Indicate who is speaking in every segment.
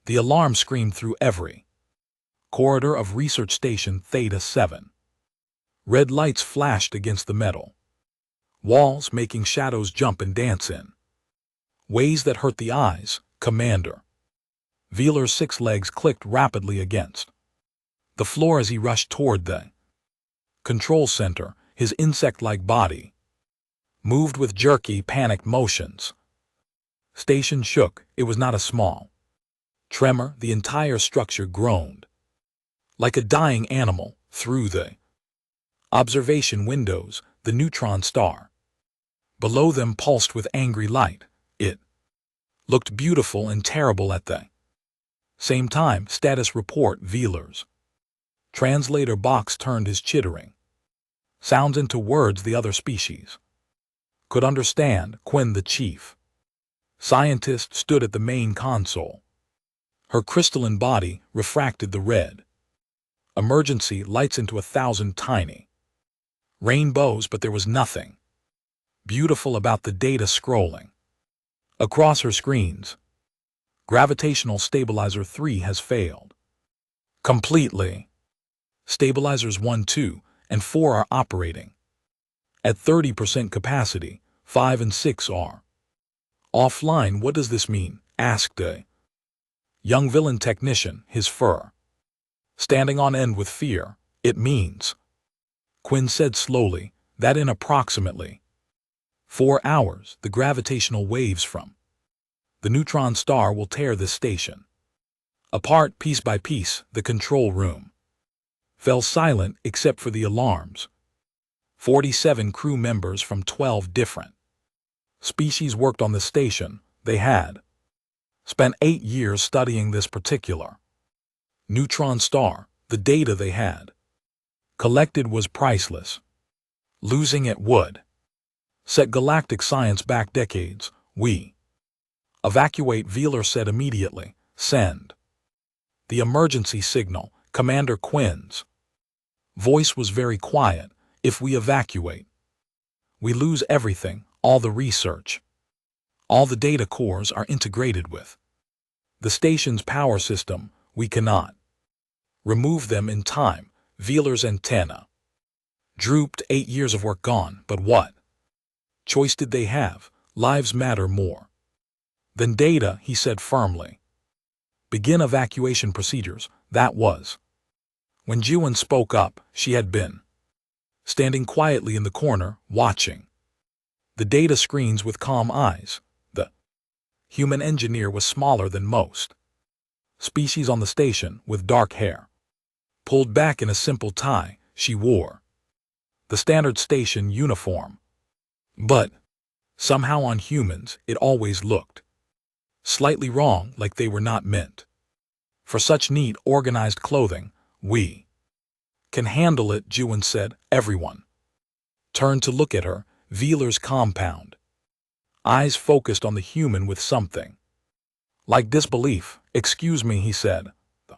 Speaker 1: The alarm screamed through every corridor of Research Station Theta 7. Red lights flashed against the metal walls, making shadows jump and dance in ways that hurt the eyes. Commander Veeler's 6 legs clicked rapidly against the floor as he rushed toward the control center. His insect-like body moved with jerky, panicked motions. Station shook. It was not a small tremor. The entire structure groaned like a dying animal. Through the observation windows, the neutron star below them pulsed with angry light. It looked beautiful and terrible at the same time. Status report. Veeler's translator box turned his chittering sounds into words the other species could understand. Quinn, the chief scientist, stood at the main console. Her crystalline body refracted the red emergency lights into 1,000 tiny rainbows, but there was nothing beautiful about the data scrolling across her screens. Gravitational Stabilizer 3 has failed completely. Stabilizers 1, 2, and 4 are operating at 30% capacity. 5 and 6 are offline. What does this mean? Asked a young villain technician, his fur standing on end with fear. It means, Quinn said slowly, that in approximately 4 hours, the gravitational waves from the neutron star will tear this station apart piece by piece. The control room fell silent except for the alarms. 47 crew members from 12 different species worked on the station. They had spent 8 years studying this particular neutron star. The data they had collected was priceless. Losing it would set galactic science back decades. We evacuate, Veeler said immediately. Send the emergency signal. Commander Quinn's voice was very quiet. If we evacuate, we lose everything. All the research, all the data cores are integrated with the station's power system. We cannot remove them in time. Veeler's antenna drooped. 8 years of work gone, but what choice did they have? Lives matter more than data, he said firmly. Begin evacuation procedures. That was when Jiwon spoke up. She had been standing quietly in the corner, watching the data screens with calm eyes. The human engineer was smaller than most species on the station, with dark hair pulled back in a simple tie. She wore the standard station uniform, but somehow on humans it always looked slightly wrong, like they were not meant for such neat, organized clothing. We can handle it, Jiwon said. Everyone turned to look at her. Veeler's compound eyes focused on the human with something like disbelief. Excuse me, he said. The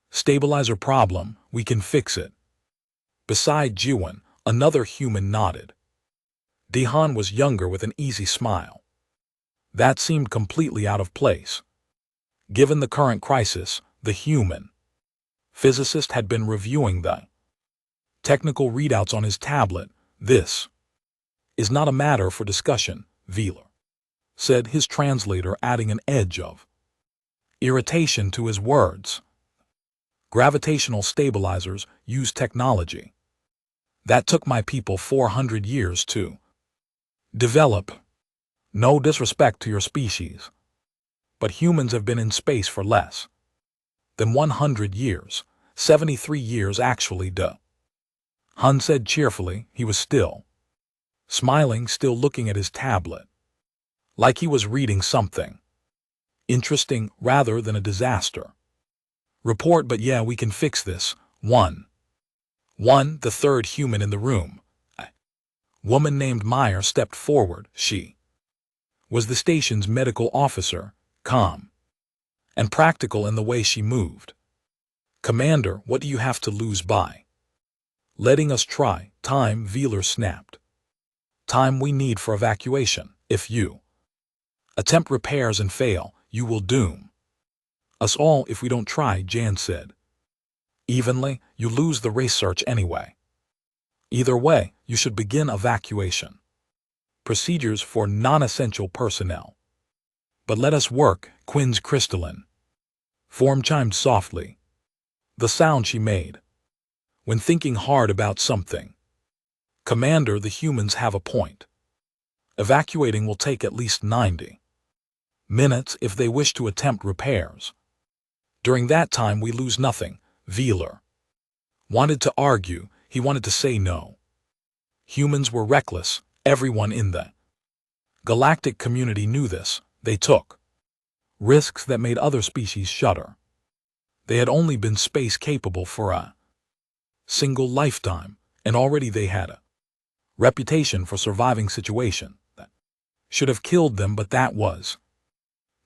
Speaker 1: stabilizer problem, we can fix it. Beside Jiwon, another human nodded. Dehan was younger with an easy smile. That seemed completely out of place. Given the current crisis, the human physicist had been reviewing the technical readouts on his tablet. This is not a matter for discussion, Veeler said, his translator adding an edge of irritation to his words. Gravitational stabilizers use technology that took my people 400 years to develop. No disrespect to your species, but humans have been in space for less than 100 years, 73 years actually. Hun said cheerfully. He was still smiling, still looking at his tablet, like he was reading something interesting rather than a disaster report. But yeah, we can fix this. One, the third human in the room, a woman named Meyer, stepped forward. She was the station's medical officer, calm and practical in the way she moved. Commander, what do you have to lose by letting us try? Time, Veeler snapped. Time we need for evacuation. If you attempt repairs and fail, you will doom Us all if we don't try, Jan said. Evenly, you lose the research anyway. Either way, you should begin evacuation. Procedures for non-essential personnel. But let us work, Quinn's crystalline form chimed softly. The sound she made when thinking hard about something. Commander, the humans have a point. Evacuating will take at least 90 minutes if they wish to attempt repairs. During that time we lose nothing. Veeler wanted to argue, he wanted to say no. Humans were reckless, everyone in the galactic community knew this. They took risks that made other species shudder. They had only been space-capable for a single lifetime, and already they had a reputation for surviving situations that should have killed them, but that was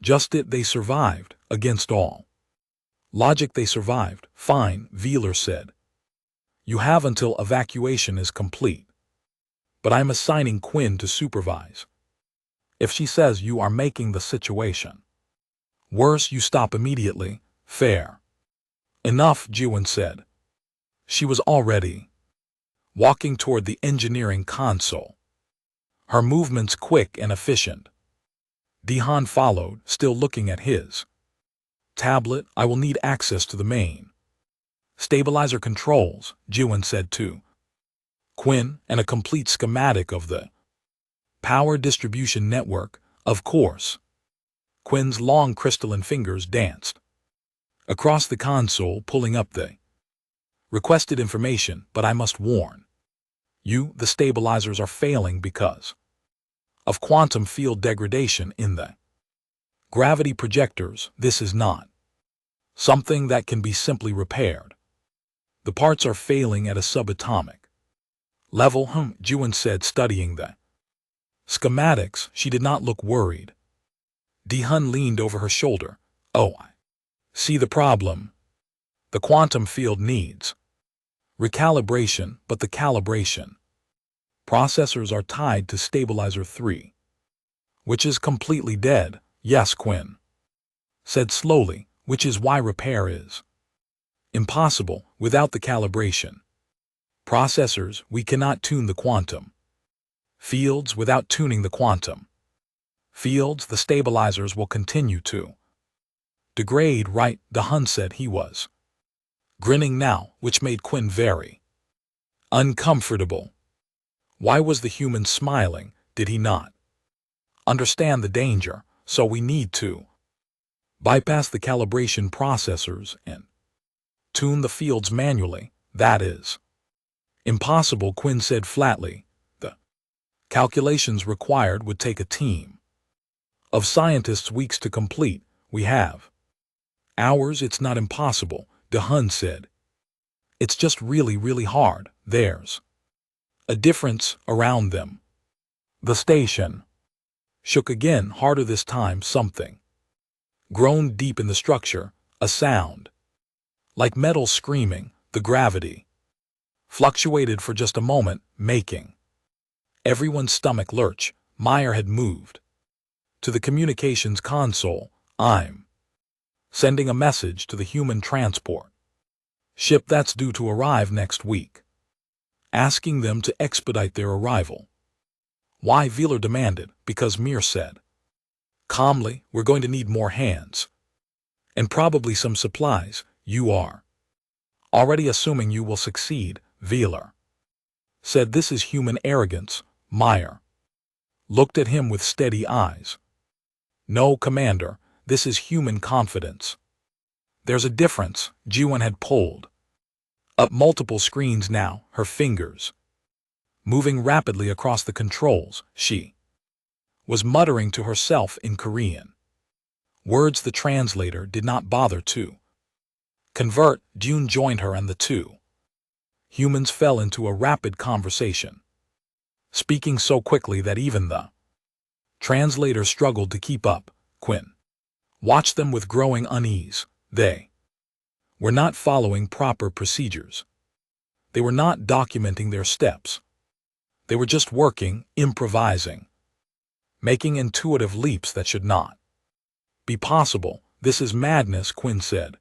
Speaker 1: just it. They survived, against all logic they survived. Fine, Veeler said. You have until evacuation is complete. But I'm assigning Quinn to supervise. If she says you are making the situation worse, you stop immediately. Fair enough, Jiwon said. She was already walking toward the engineering console, her movements quick and efficient. Dehan followed, still looking at his tablet. I will need access to the main stabilizer controls, Jiwon said to Quinn, and a complete schematic of the power distribution network, of course. Quinn's long crystalline fingers danced across the console, pulling up the requested information. But I must warn you, the stabilizers are failing because of quantum field degradation in the gravity projectors. This is not something that can be simply repaired. The parts are failing at a subatomic level, Jiwon said, studying the schematics. She did not look worried. Dehan leaned over her shoulder. Oh, I see the problem. The quantum field needs recalibration, but the calibration processors are tied to stabilizer 3, which is completely dead. Yes, Quinn said slowly, which is why repair is impossible without the calibration processors. We cannot tune the quantum fields without tuning the quantum fields. The stabilizers will continue to degrade, right? Dehan said. He was grinning now, which made Quinn very uncomfortable. Why was the human smiling? Did he not understand the danger? So we need to bypass the calibration processors and tune the fields manually. That is impossible, Quinn said flatly. The calculations required would take a team of scientists weeks to complete. We have hours. It's not impossible, Dehan said. It's just really, really hard. There's a difference around them. The station shook again, harder this time. Something groaned deep in the structure, a sound like metal screaming. The gravity fluctuated for just a moment, making everyone's stomach lurch. Meyer had moved to the communications console. I'm sending a message to the human transport ship that's due to arrive next week, asking them to expedite their arrival. Why? Veeler demanded. Because Mir said calmly, we're going to need more hands and probably some supplies. You are already assuming you will succeed, Veeler said. This is human arrogance. Meyer looked at him with steady eyes. No, Commander, this is human confidence. There's a difference. Jiwon had pulled up multiple screens now, her fingers moving rapidly across the controls. She was muttering to herself in Korean, words the translator did not bother to convert. June joined her and the two humans fell into a rapid conversation, speaking so quickly that even the translator struggled to keep up. Quinn watched them with growing unease. They were not following proper procedures. They were not documenting their steps. They were just working, improvising, making intuitive leaps that should not be possible. This is madness, Quinn said.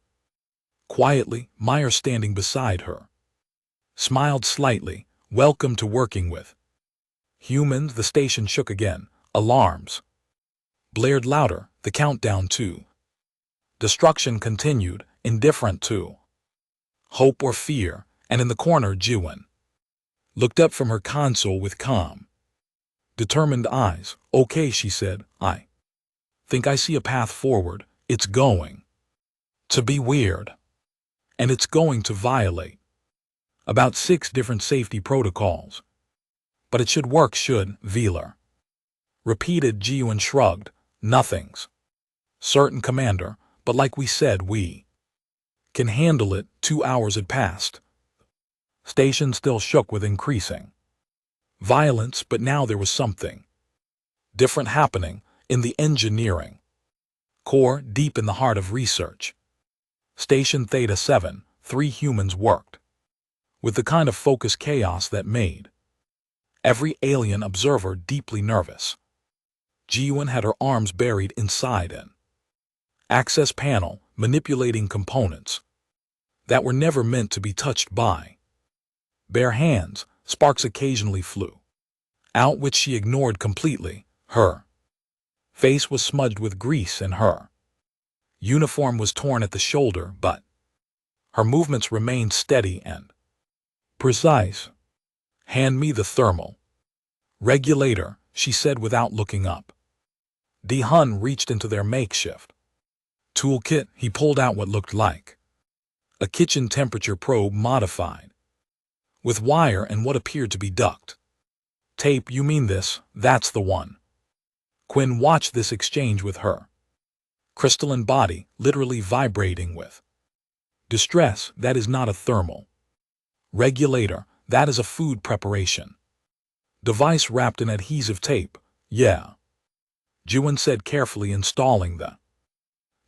Speaker 1: Quietly, Meyer, standing beside her, smiled slightly. Welcome to working with humans. The station shook again. Alarms blared louder. The countdown to destruction continued, indifferent to hope or fear, and in the corner Jiwon looked up from her console with calm, determined eyes. Okay, she said, I think I see a path forward. It's going to be weird. And it's going to violate about 6 different safety protocols. But it should work, should, Wheeler repeated. Jiwon shrugged. Nothing's certain, Commander, but like we said, we can handle it. 2 hours had passed. Station still shook with increasing violence, but now there was something different happening in the engineering core, deep in the heart of research. Station Theta 7, 3 humans worked with the kind of focused chaos that made every alien observer deeply nervous. Jiwon had her arms buried inside an access panel, manipulating components that were never meant to be touched by bare hands. Sparks occasionally flew out, which she ignored completely. Her face was smudged with grease and her uniform was torn at the shoulder, but her movements remained steady and precise. Hand me the thermal regulator, she said without looking up. Hun reached into their makeshift toolkit. He pulled out what looked like a kitchen temperature probe modified with wire and what appeared to be duct tape. You mean this? That's the one. Quinn watched this exchange with her crystalline body literally vibrating with distress. That is not a thermal regulator. That is a food preparation device wrapped in adhesive tape. Yeah, Jiwon said carefully, installing the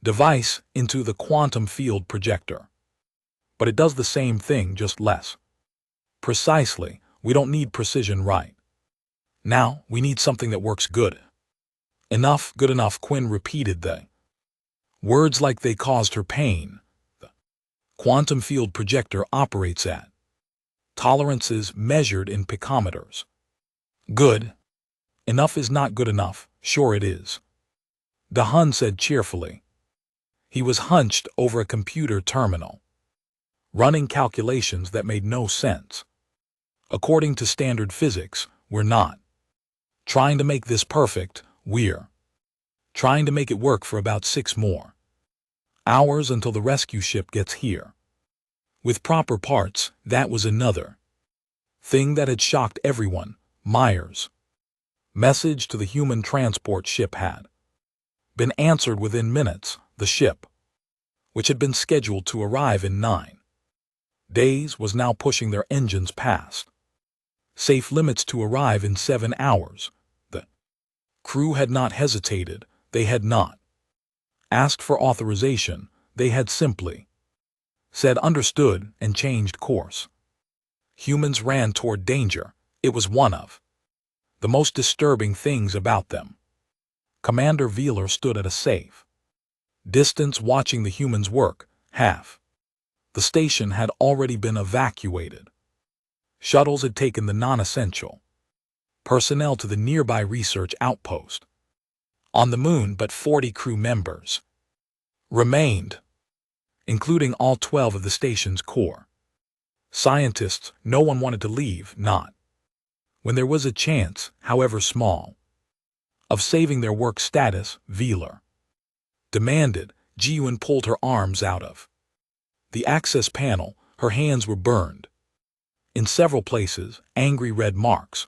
Speaker 1: device into the quantum field projector. But it does the same thing, just less precisely. We don't need precision right now. We need something that works good enough. Good enough, Quinn repeated the words like they caused her pain. The quantum field projector operates at tolerances measured in picometers. Good enough is not good enough. Sure it is, Hun said cheerfully. He was hunched over a computer terminal, running calculations that made no sense. According to standard physics, we're not trying to make this perfect. We're trying to make it work for about 6 more hours until the rescue ship gets here with proper parts. That was another thing that had shocked everyone. Meyer's message to the human transport ship had been answered within minutes. The ship, which had been scheduled to arrive in 9 days, was now pushing their engines past safe limits to arrive in 7 hours. The crew had not hesitated. They had not asked for authorization. They had simply said understood and changed course. Humans ran toward danger. It was one of the most disturbing things about them. Commander Wheeler stood at a safe distance watching the humans work. Half the station had already been evacuated. Shuttles had taken the non-essential personnel to the nearby research outpost on the moon, but 40 crew members remained, including all 12 of the station's core scientists. No one wanted to leave, not when there was a chance, however small, of saving their work status. Wheeler demanded. Jiwon pulled her arms out of the access panel. Her hands were burned in several places, angry red marks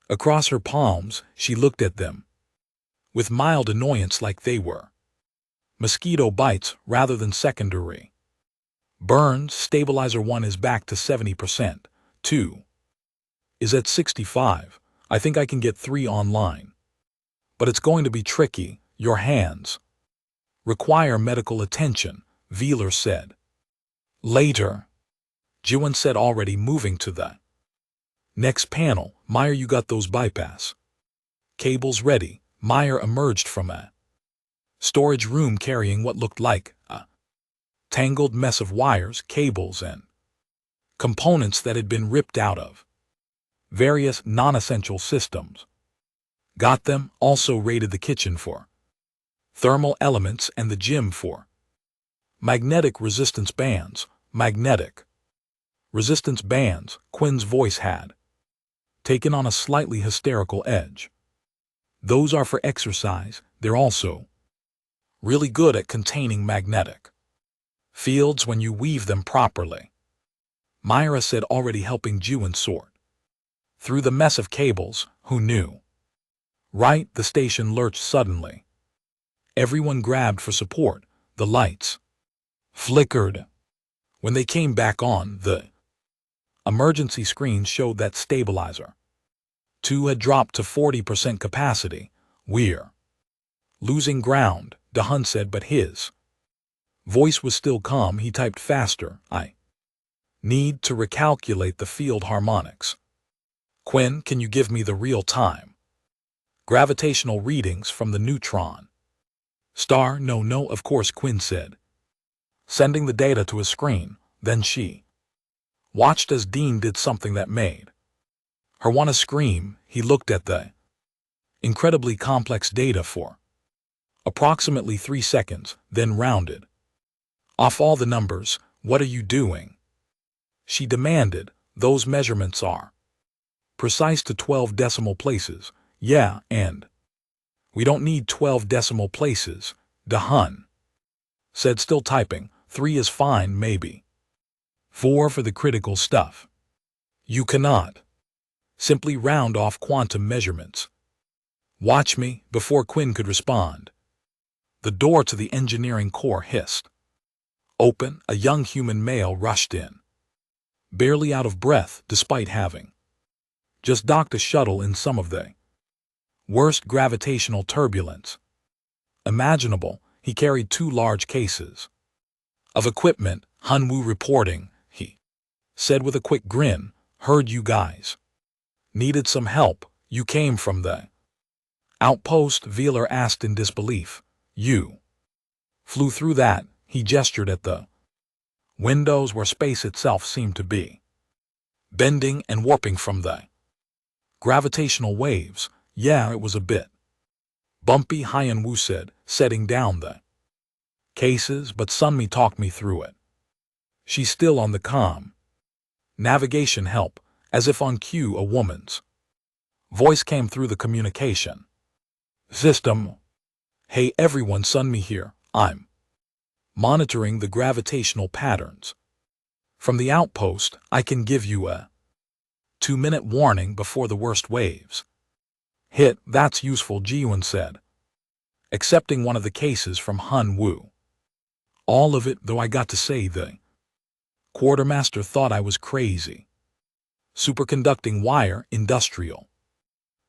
Speaker 1: across her palms. She looked at them with mild annoyance, like they were mosquito bites rather than secondary burns. Stabilizer 1 is back to 70%. 2 is at 65. I think I can get 3 online. But it's going to be tricky. Your hands require medical attention, Wheeler said. Later, Jiwon said, already moving to the next panel. Meyer, you got those bypass cables ready? Meyer emerged from a Storage room carrying what looked like a tangled mess of wires, cables, and components that had been ripped out of various non-essential systems. Got them, also raided the kitchen for thermal elements and the gym for magnetic resistance bands. Magnetic resistance bands, Quinn's voice had taken on a slightly hysterical edge. Those are for exercise. They're also really good at containing magnetic fields when you weave them properly, Myra said, already helping Jiwon sort through the mess of cables. Who knew? Right, the station lurched suddenly. Everyone grabbed for support. The lights flickered. When they came back on, the emergency screen showed that Stabilizer 2 had dropped to 40% capacity. We're losing ground, DeHaan said, but his voice was still calm. He typed faster. I need to recalculate the field harmonics. Quinn, can you give me the real-time gravitational readings from the neutron star? No, of course, Quinn said, sending the data to a screen. Then she watched as Dean did something that made her want to scream. He looked at the incredibly complex data for approximately 3 seconds, then rounded off all the numbers. What are you doing? She demanded. Those measurements are precise to 12 decimal places. Yeah, and we don't need 12 decimal places, DeHaan said, still typing. 3 is fine, maybe 4 for the critical stuff. You cannot simply round off quantum measurements. Watch me. Before Quinn could respond, the door to the engineering core hissed open. A young human male rushed in, barely out of breath despite having just docked a shuttle in some of the worst gravitational turbulence imaginable. He carried 2 large cases of equipment. Hanwoo reporting, he said with a quick grin. Heard you guys needed some help. You came from the outpost? Veeler asked in disbelief. You flew through that? He gestured at the windows where space itself seemed to be bending and warping from the gravitational waves. Yeah, it was a bit bumpy, Hyun-woo said, setting down the cases, but Sunmi talked me through it. She's still on the comm navigation help. As if on cue, a woman's voice came through the communication system. Hey everyone, Sunmi here. I'm monitoring the gravitational patterns from the outpost. I can give you a 2-minute warning before the worst waves hit. That's useful, Jiwon said, accepting one of the cases from Han-woo. All of it, though. I got to say, the quartermaster thought I was crazy. Superconducting wire, industrial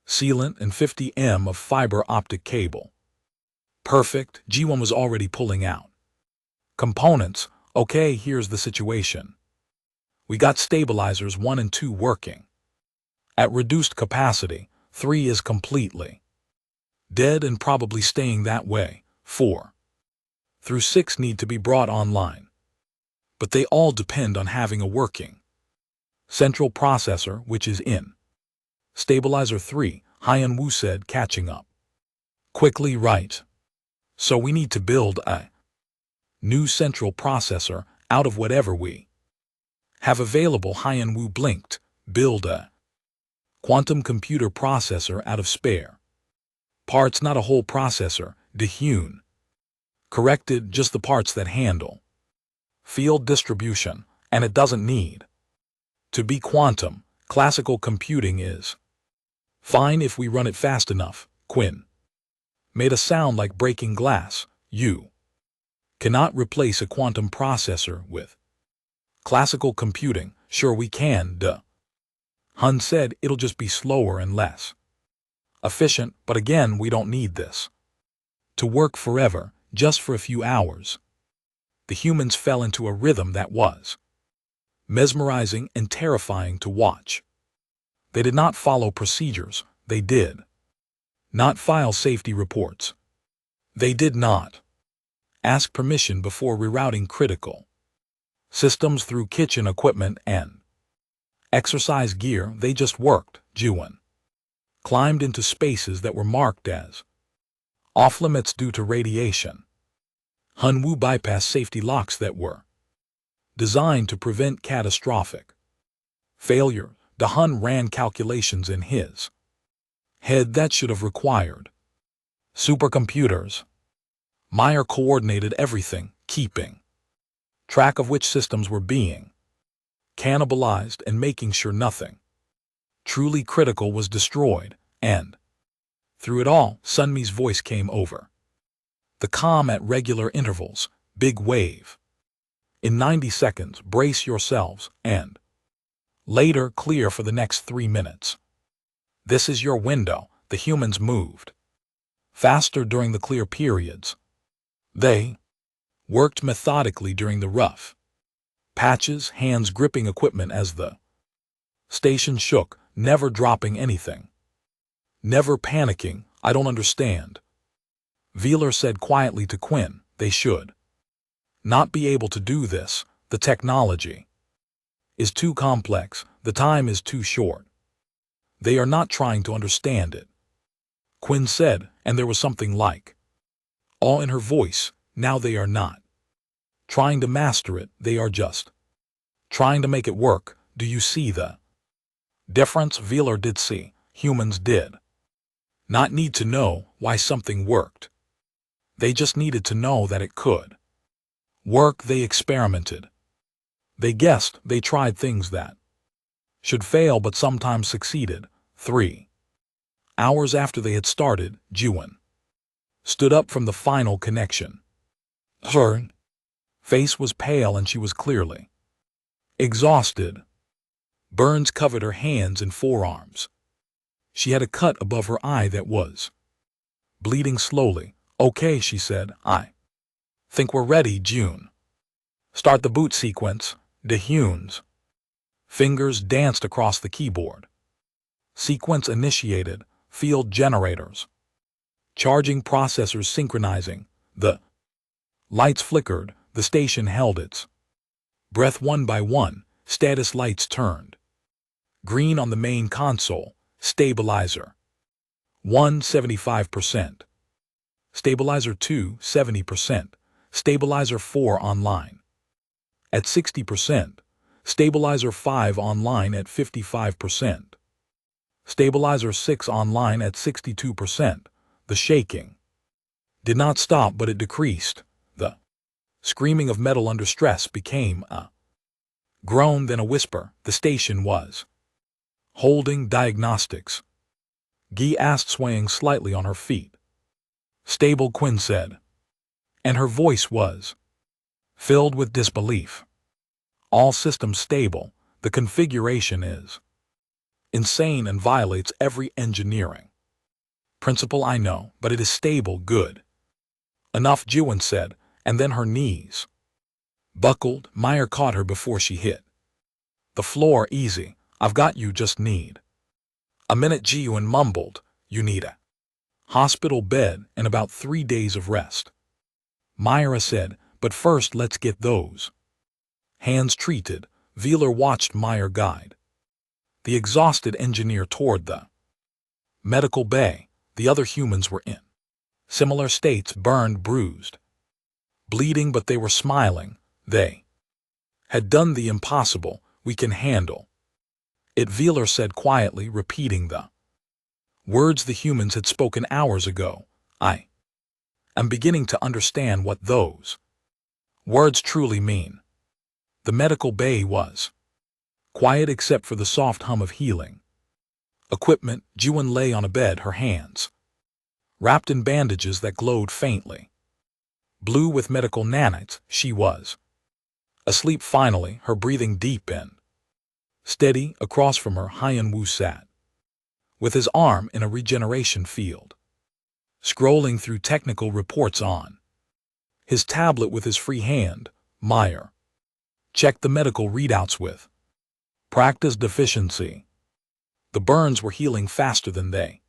Speaker 1: sealant, and 50 m of fiber optic cable. Perfect. Jiwon was already pulling out components. Okay, here's the situation. We got stabilizers 1 and 2 working at reduced capacity. 3 is completely dead and probably staying that way. 4 through 6 need to be brought online, but they all depend on having a working central processor, which is in Stabilizer 3, Hyun-woo said, catching up quickly. Right. So we need to build a new central processor out of whatever we have available. Hyun-woo blinked. Build a quantum computer processor out of spare parts, not a whole processor, DeHaan corrected, just the parts that handle field distribution, and it doesn't need to be quantum. Classical computing is fine if we run it fast enough. Quinn made a sound like breaking glass. You cannot replace a quantum processor with classical computing. Sure we can, DeHaan said. It'll just be slower and less efficient, but again, we don't need this to work forever, just for a few hours. The humans fell into a rhythm that was mesmerizing and terrifying to watch. They did not follow procedures. They did not file safety reports. They did not ask permission before rerouting critical systems through kitchen equipment and exercise gear. They just worked. Jiwon climbed into spaces that were marked as off-limits due to radiation. Hunwoo bypassed safety locks that were designed to prevent catastrophic failure. Dahun ran calculations in his head that should have required supercomputers. Meyer coordinated everything, keeping track of which systems were being cannibalized and making sure nothing truly critical was destroyed. And through it all, Sunmi's voice came over the comm at regular intervals. Big wave. In 90 seconds, brace yourselves, and later clear for the next 3 minutes. This is your window. The humans moved faster during the clear periods. They worked methodically during the rough patches, hands gripping equipment as the station shook, never dropping anything, never panicking. I don't understand, Veeler said quietly to Quinn. They should not be able to do this. The technology is too complex. The time is too short. They are not trying to understand it, Quinn said, and there was something like awe in her voice. Now they are not trying to master it. They are just trying to make it work. Do you see the difference? Veeler did see. Humans did not need to know why something worked. They just needed to know that it could work. They experimented. They guessed. They tried things that should fail but sometimes succeeded. 3 hours after they had started, Jiwon stood up from the final connection. Her face was pale and she was clearly exhausted. Burns covered her hands and forearms. She had a cut above her eye that was bleeding slowly. Okay, she said. I think we're ready, June. Start the boot sequence. Dahyun's fingers danced across the keyboard. Sequence initiated. Field generators charging, processors synchronizing. The lights flickered. The station held its breath. One by one, status lights turned green on the main console. Stabilizer 1, 75%. Stabilizer 2, 70%. Stabilizer 4 online at 60%. Stabilizer 5 online at 55%. Stabilizer 6 online at 62%. The shaking did not stop, but it decreased. The screaming of metal under stress became a groan, then a whisper. The station was holding diagnostics. Gi asked, swaying slightly on her feet. Stable, Quinn said, and her voice was filled with disbelief. All systems stable. The configuration is insane and violates every engineering principle I know, but it is stable. Good enough, Jiwon said, and then her knees buckled. Meyer caught her before she hit the floor. Easy, I've got you, just need a minute, Jiwon mumbled. You need a hospital bed and about 3 days of rest, Myra said, but first let's get those hands treated. Veeler watched Meyer guide the exhausted engineer toward the medical bay. The other humans were in similar states, burned, bruised, bleeding, but they were smiling. They had done the impossible. We can handle it, Veeler said quietly, repeating the words the humans had spoken hours ago. I am beginning to understand what those words truly mean. The medical bay was quiet except for the soft hum of healing equipment. Jiwon lay on a bed, her hands wrapped in bandages that glowed faintly blue with medical nanites. She was asleep finally, her breathing deep and steady. Across from her, Hyun-woo sat with his arm in a regeneration field, scrolling through technical reports on his tablet with his free hand. Meyer checked the medical readouts with practice deficiency. The burns were healing faster than they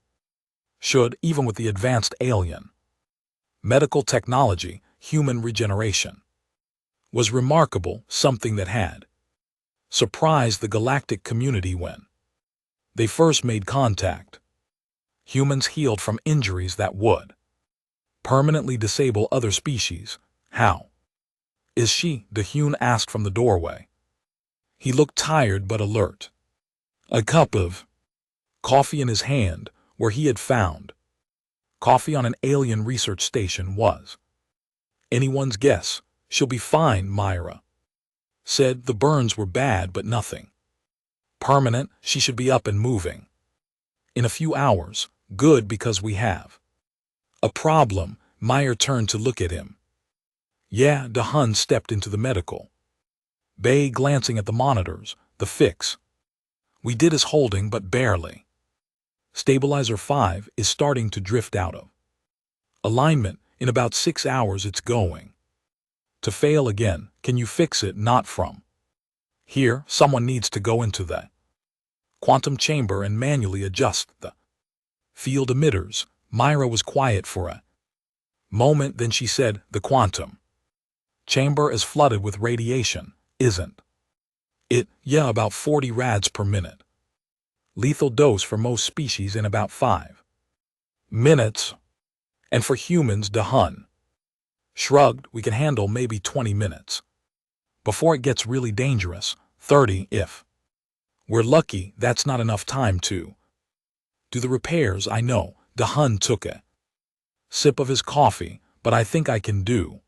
Speaker 1: should, even with the advanced alien Medical technology, human regeneration, was remarkable, something that had surprised the galactic community when they first made contact. Humans healed from injuries that would permanently disable other species. How is she? Dahun asked from the doorway. He looked tired but alert. A cup of coffee in his hand, where he had found coffee on an alien research station, was anyone's guess. She'll be fine, Myra said. The burns were bad but nothing permanent. She should be up and moving in a few hours. Good, because we have a problem. Meyer turned to look at him. Yeah, Dahun stepped into the medical bay, glancing at the monitors. The fix we did is holding, but barely. Stabilizer 5 is starting to drift out of alignment. In about 6 hours it's going to fail again. Can you fix it? Not from here. Someone needs to go into the quantum chamber and manually adjust the field emitters. Myra was quiet for a moment, then she said, the quantum chamber is flooded with radiation, isn't it? Yeah, about 40 rads per minute. Lethal dose for most species in about 5 minutes. And for humans, Dahun shrugged, we can handle maybe 20 minutes. Before it gets really dangerous, 30 if we're lucky. That's not enough time to do the repairs. I know. Dahun took a sip of his coffee, but I think I can do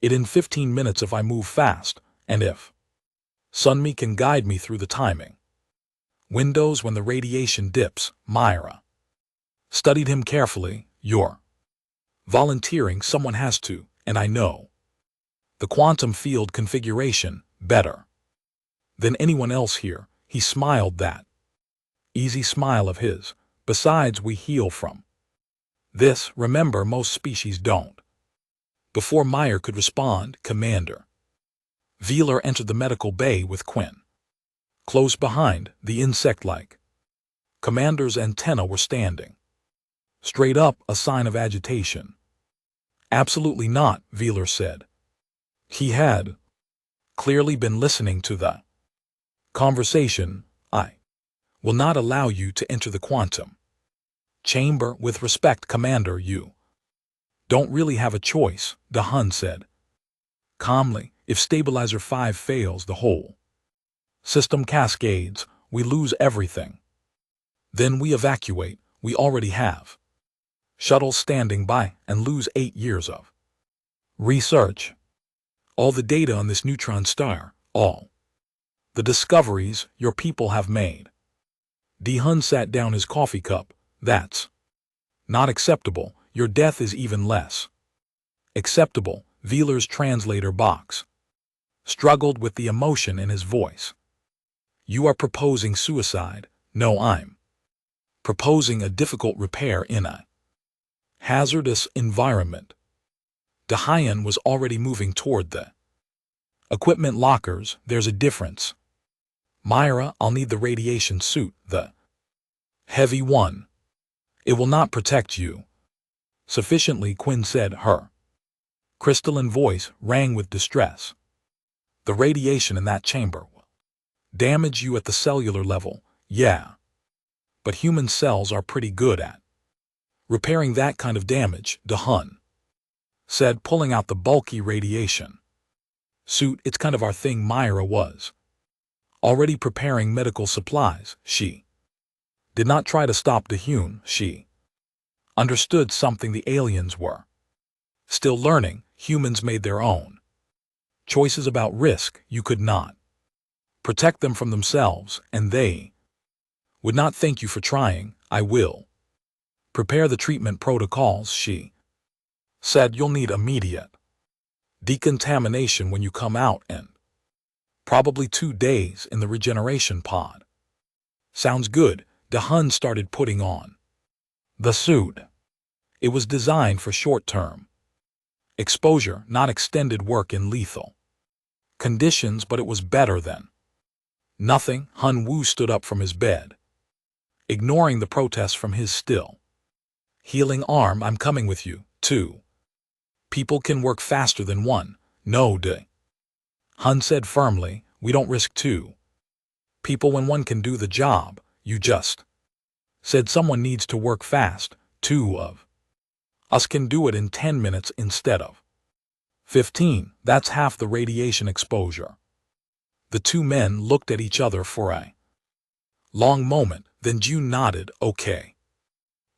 Speaker 1: it in 15 minutes if I move fast, and if Sunmi can guide me through the timing windows when the radiation dips. Myra studied him carefully. You're volunteering. Someone has to, and I know the quantum field configuration better than anyone else here. He smiled, that easy smile of his. Besides, we heal from this. Remember, most species don't. Before Meyer could respond, Commander Veeler entered the medical bay with Quinn close behind. The insect-like commander's antenna were standing straight up, a sign of agitation. Absolutely not, Veeler said. He had clearly been listening to the conversation. I will not allow you to enter the quantum chamber. With respect, Commander, you don't really have a choice, Dahun said calmly. If Stabilizer 5 fails, the whole system cascades. We lose everything. Then we evacuate. We already have shuttles standing by, and lose 8 years of research. All the data on this neutron star, all the discoveries your people have made. Dahun sat down his coffee cup. That's not acceptable. Your death is even less acceptable. Veeler's translator box struggled with the emotion in his voice. You are proposing suicide. No, I'm proposing a difficult repair in a hazardous environment. Dahun was already moving toward the equipment lockers. There's a difference. Myra, I'll need the radiation suit, the heavy one. It will not protect you sufficiently, Quinn said. Her crystalline voice rang with distress. The radiation in that chamber will damage you at the cellular level. Yeah, but human cells are pretty good at repairing that kind of damage, Dahun said, pulling out the bulky radiation suit. It's kind of our thing. Myra was already preparing medical supplies. She did not try to stop Dahun. She understood something the aliens were still learning. Humans made their own choices about risk. You could not protect them from themselves, and they would not thank you for trying. I will prepare the treatment protocols, she said. You'll need immediate decontamination when you come out, and probably 2 days in the regeneration pod. Sounds good. Dahun started putting on the suit. It was designed for short-term exposure, not extended work in lethal conditions, but it was better than nothing. Hun Wu stood up from his bed, ignoring the protests from his still healing arm. I'm coming with you, too. People can work faster than one. No, de. Hun said firmly, we don't risk two people when one can do the job. You just said someone needs to work fast. Two of us can do it in 10 minutes instead of 15. That's half the radiation exposure. The two men looked at each other for a long moment, then June nodded, okay.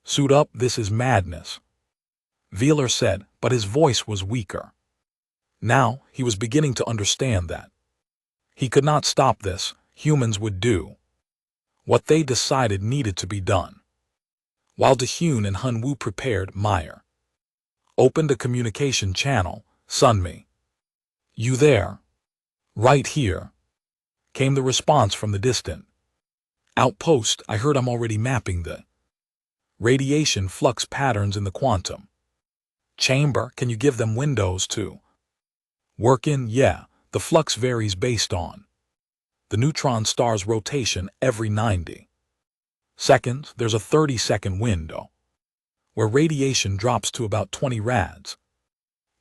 Speaker 1: Suit up, this is madness, Wheeler said, but his voice was weaker. Now, he was beginning to understand that he could not stop this. Humans would do what they decided needed to be done. While DeHun and Hun Wu prepared, Meyer opened a communication channel. Sunmi. You there? Right here, came the response from the distant outpost. I heard I'm already mapping the radiation flux patterns in the quantum chamber. Can you give them windows to work in? Yeah, the flux varies based on the neutron star's rotation every 90 seconds. There's a 30-second window where radiation drops to about 20 rads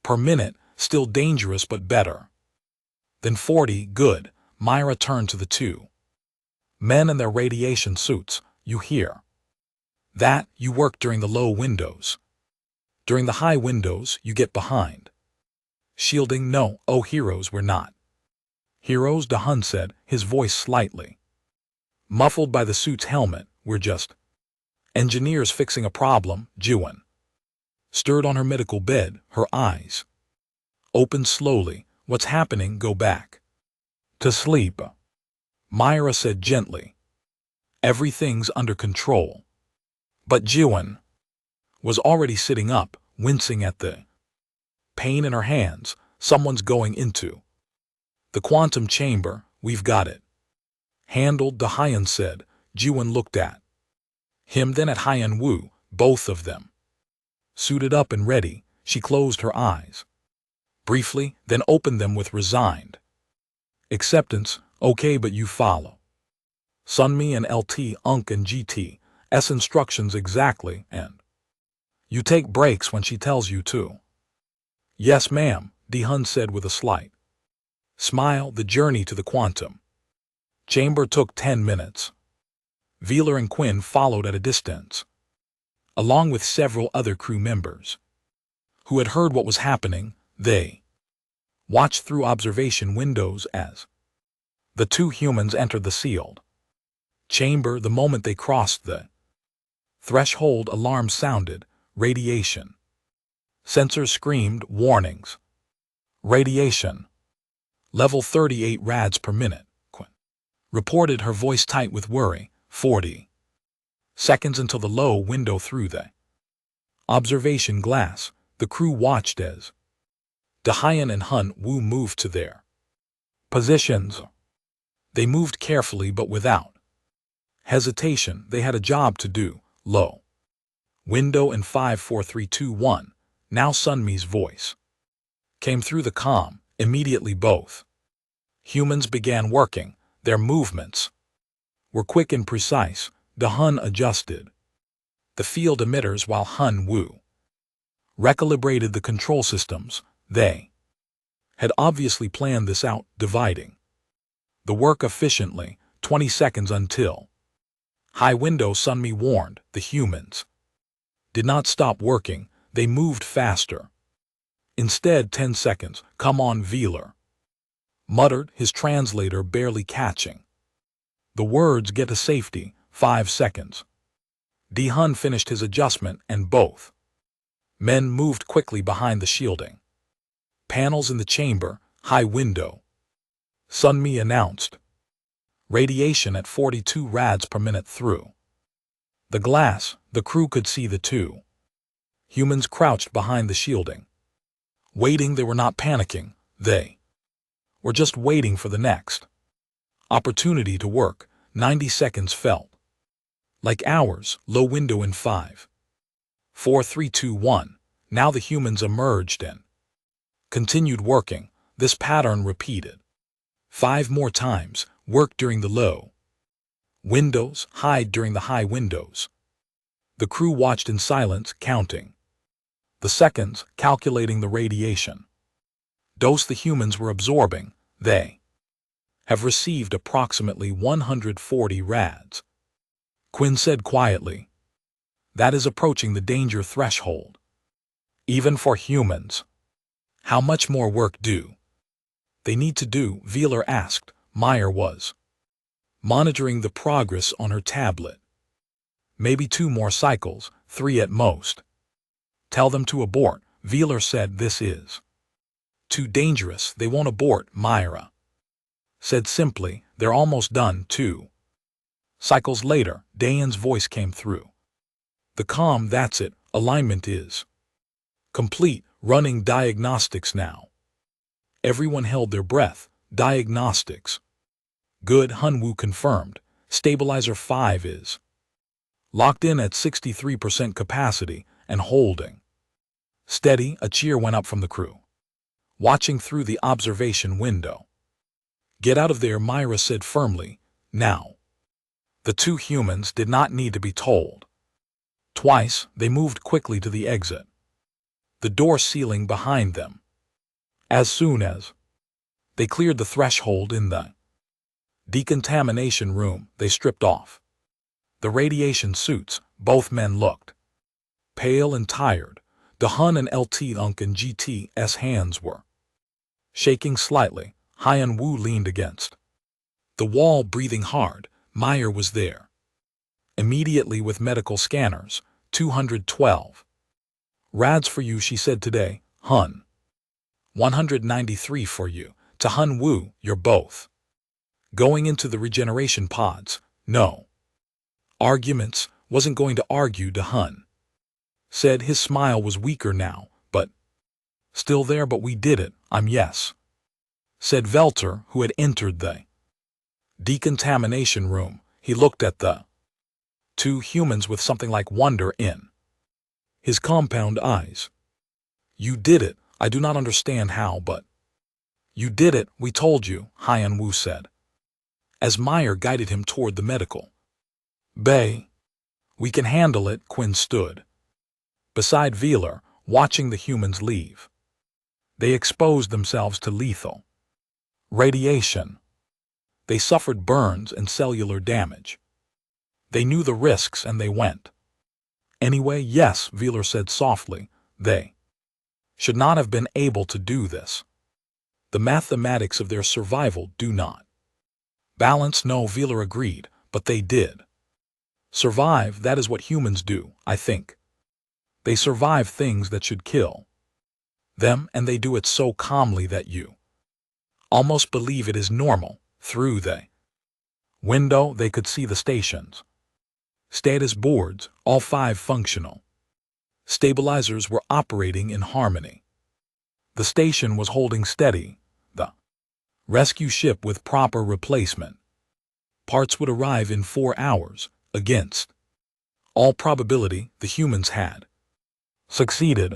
Speaker 1: per minute, still dangerous but better than 40. Good. Myra turned to the two men in their radiation suits. You hear that? You work during the low windows. During the high windows, you get behind shielding. No, oh heroes, we're not heroes, DeHun said, his voice slightly muffled by the suit's helmet. We're just engineers fixing a problem. June stirred on her medical bed, her eyes opened slowly. What's happening? Go back to sleep, Myra said gently. Everything's under control. But June was already sitting up, wincing at the pain in her hands. Someone's going into the quantum chamber. We've got it handled, DeHun said. June looked at him, then at Hyun Woo, both of them suited up and ready. She closed her eyes briefly, then opened them with resigned acceptance. Okay, but you follow Sunmi and LT Unk and GT's instructions exactly, and you take breaks when she tells you to. Yes, ma'am, DeHun said with a slight smile. The journey to the quantum chamber took 10 minutes. Wheeler and Quinn followed at a distance, along with several other crew members who had heard what was happening. They watched through observation windows as the two humans entered the sealed chamber. The moment they crossed the threshold, alarms sounded. Radiation sensors screamed warnings. Radiation level 38 rads per minute, Quinn reported, her voice tight with worry. 40 seconds until the low window. Through the observation glass, the crew watched as DeHun and Hun Woo moved to their positions. They moved carefully but without hesitation. They had a job to do. Low window in 5, 4, 3, 2, 1. Now Sunmi's voice came through the comm. Immediately both humans began working. Their movements were quick and precise. DeHun adjusted the field emitters while Hun Woo recalibrated the control systems. They had obviously planned this out, dividing the work efficiently. 20 seconds until high window. Sunmi warned. The humans did not stop working. They moved faster. Instead, 10 seconds. Come on, Wheeler muttered, his translator barely catching the words. Get to safety. 5 seconds. DeHun finished his adjustment and both men moved quickly behind the shielding panels in the chamber. High window, Sunmi announced. Radiation at 42 rads per minute. Through the glass, the crew could see the two humans crouched behind the shielding, waiting. They were not panicking. They were just waiting for the next opportunity to work. 90 seconds felt like hours. Low window in 5, 4, 3, 2, 1. Now the humans emerged and continued working. This pattern repeated 5 more times. Work during the low windows, hide during the high windows. The crew watched in silence, counting The seconds, calculating the radiation dose the humans were absorbing. They have received approximately 140 rads. Quinn said quietly. That is approaching the danger threshold. Even for humans. How much more work do they need to do? Veeler asked. Meyer was monitoring the progress on her tablet. Maybe 2 more cycles, 3 at most. Tell them to abort, Veeler said. This is too dangerous. They won't abort, Myra said simply. They're almost done, 2 cycles later, Dayan's voice came through the comm. That's it. Alignment is complete. Running diagnostics now. Everyone held their breath. Diagnostics. Good, Hunwoo confirmed. Stabilizer 5 is locked in at 63% capacity and holding steady. A cheer went up from the crew, watching through the observation window. Get out of there, Myra said firmly. Now. The 2 humans did not need to be told. Twice, they moved quickly to the exit, the door sealing behind them. As soon as they cleared the threshold in the decontamination room, they stripped off the radiation suits. Both men looked pale and tired. Da-hun and LT Unk and GT's hands were shaking slightly. Hyun-woo leaned against the wall, breathing hard. Meyer was there immediately with medical scanners. 212 rads for you, she said today. Hun. 193 for you. To Hunwoo, you're both going into the regeneration pods. No arguments. Wasn't going to argue, Da-hun said. His smile was weaker now, but still there. But we did it. Yes, said Velter, who had entered the decontamination room. He looked at the 2 humans with something like wonder in his compound eyes. You did it. I do not understand how, but you did it. We told you, Hyun-woo said, as Meyer guided him toward the medical bay. We can handle it. Quinn stood beside Veeler, watching the humans leave. They exposed themselves to lethal radiation. They suffered burns and cellular damage. They knew the risks and they went anyway. Yes, Veeler said softly. They should not have been able to do this. The mathematics of their survival do not balance. No, Veeler agreed, but they did survive. That is what humans do, I think. They survive things that should kill them, and they do it so calmly that you almost believe it is normal. Through the window, they could see the station's status boards, all 5 functional. Stabilizers were operating in harmony. The station was holding steady. The rescue ship with proper replacement parts would arrive in 4 hours. Against all probability, the humans had succeeded.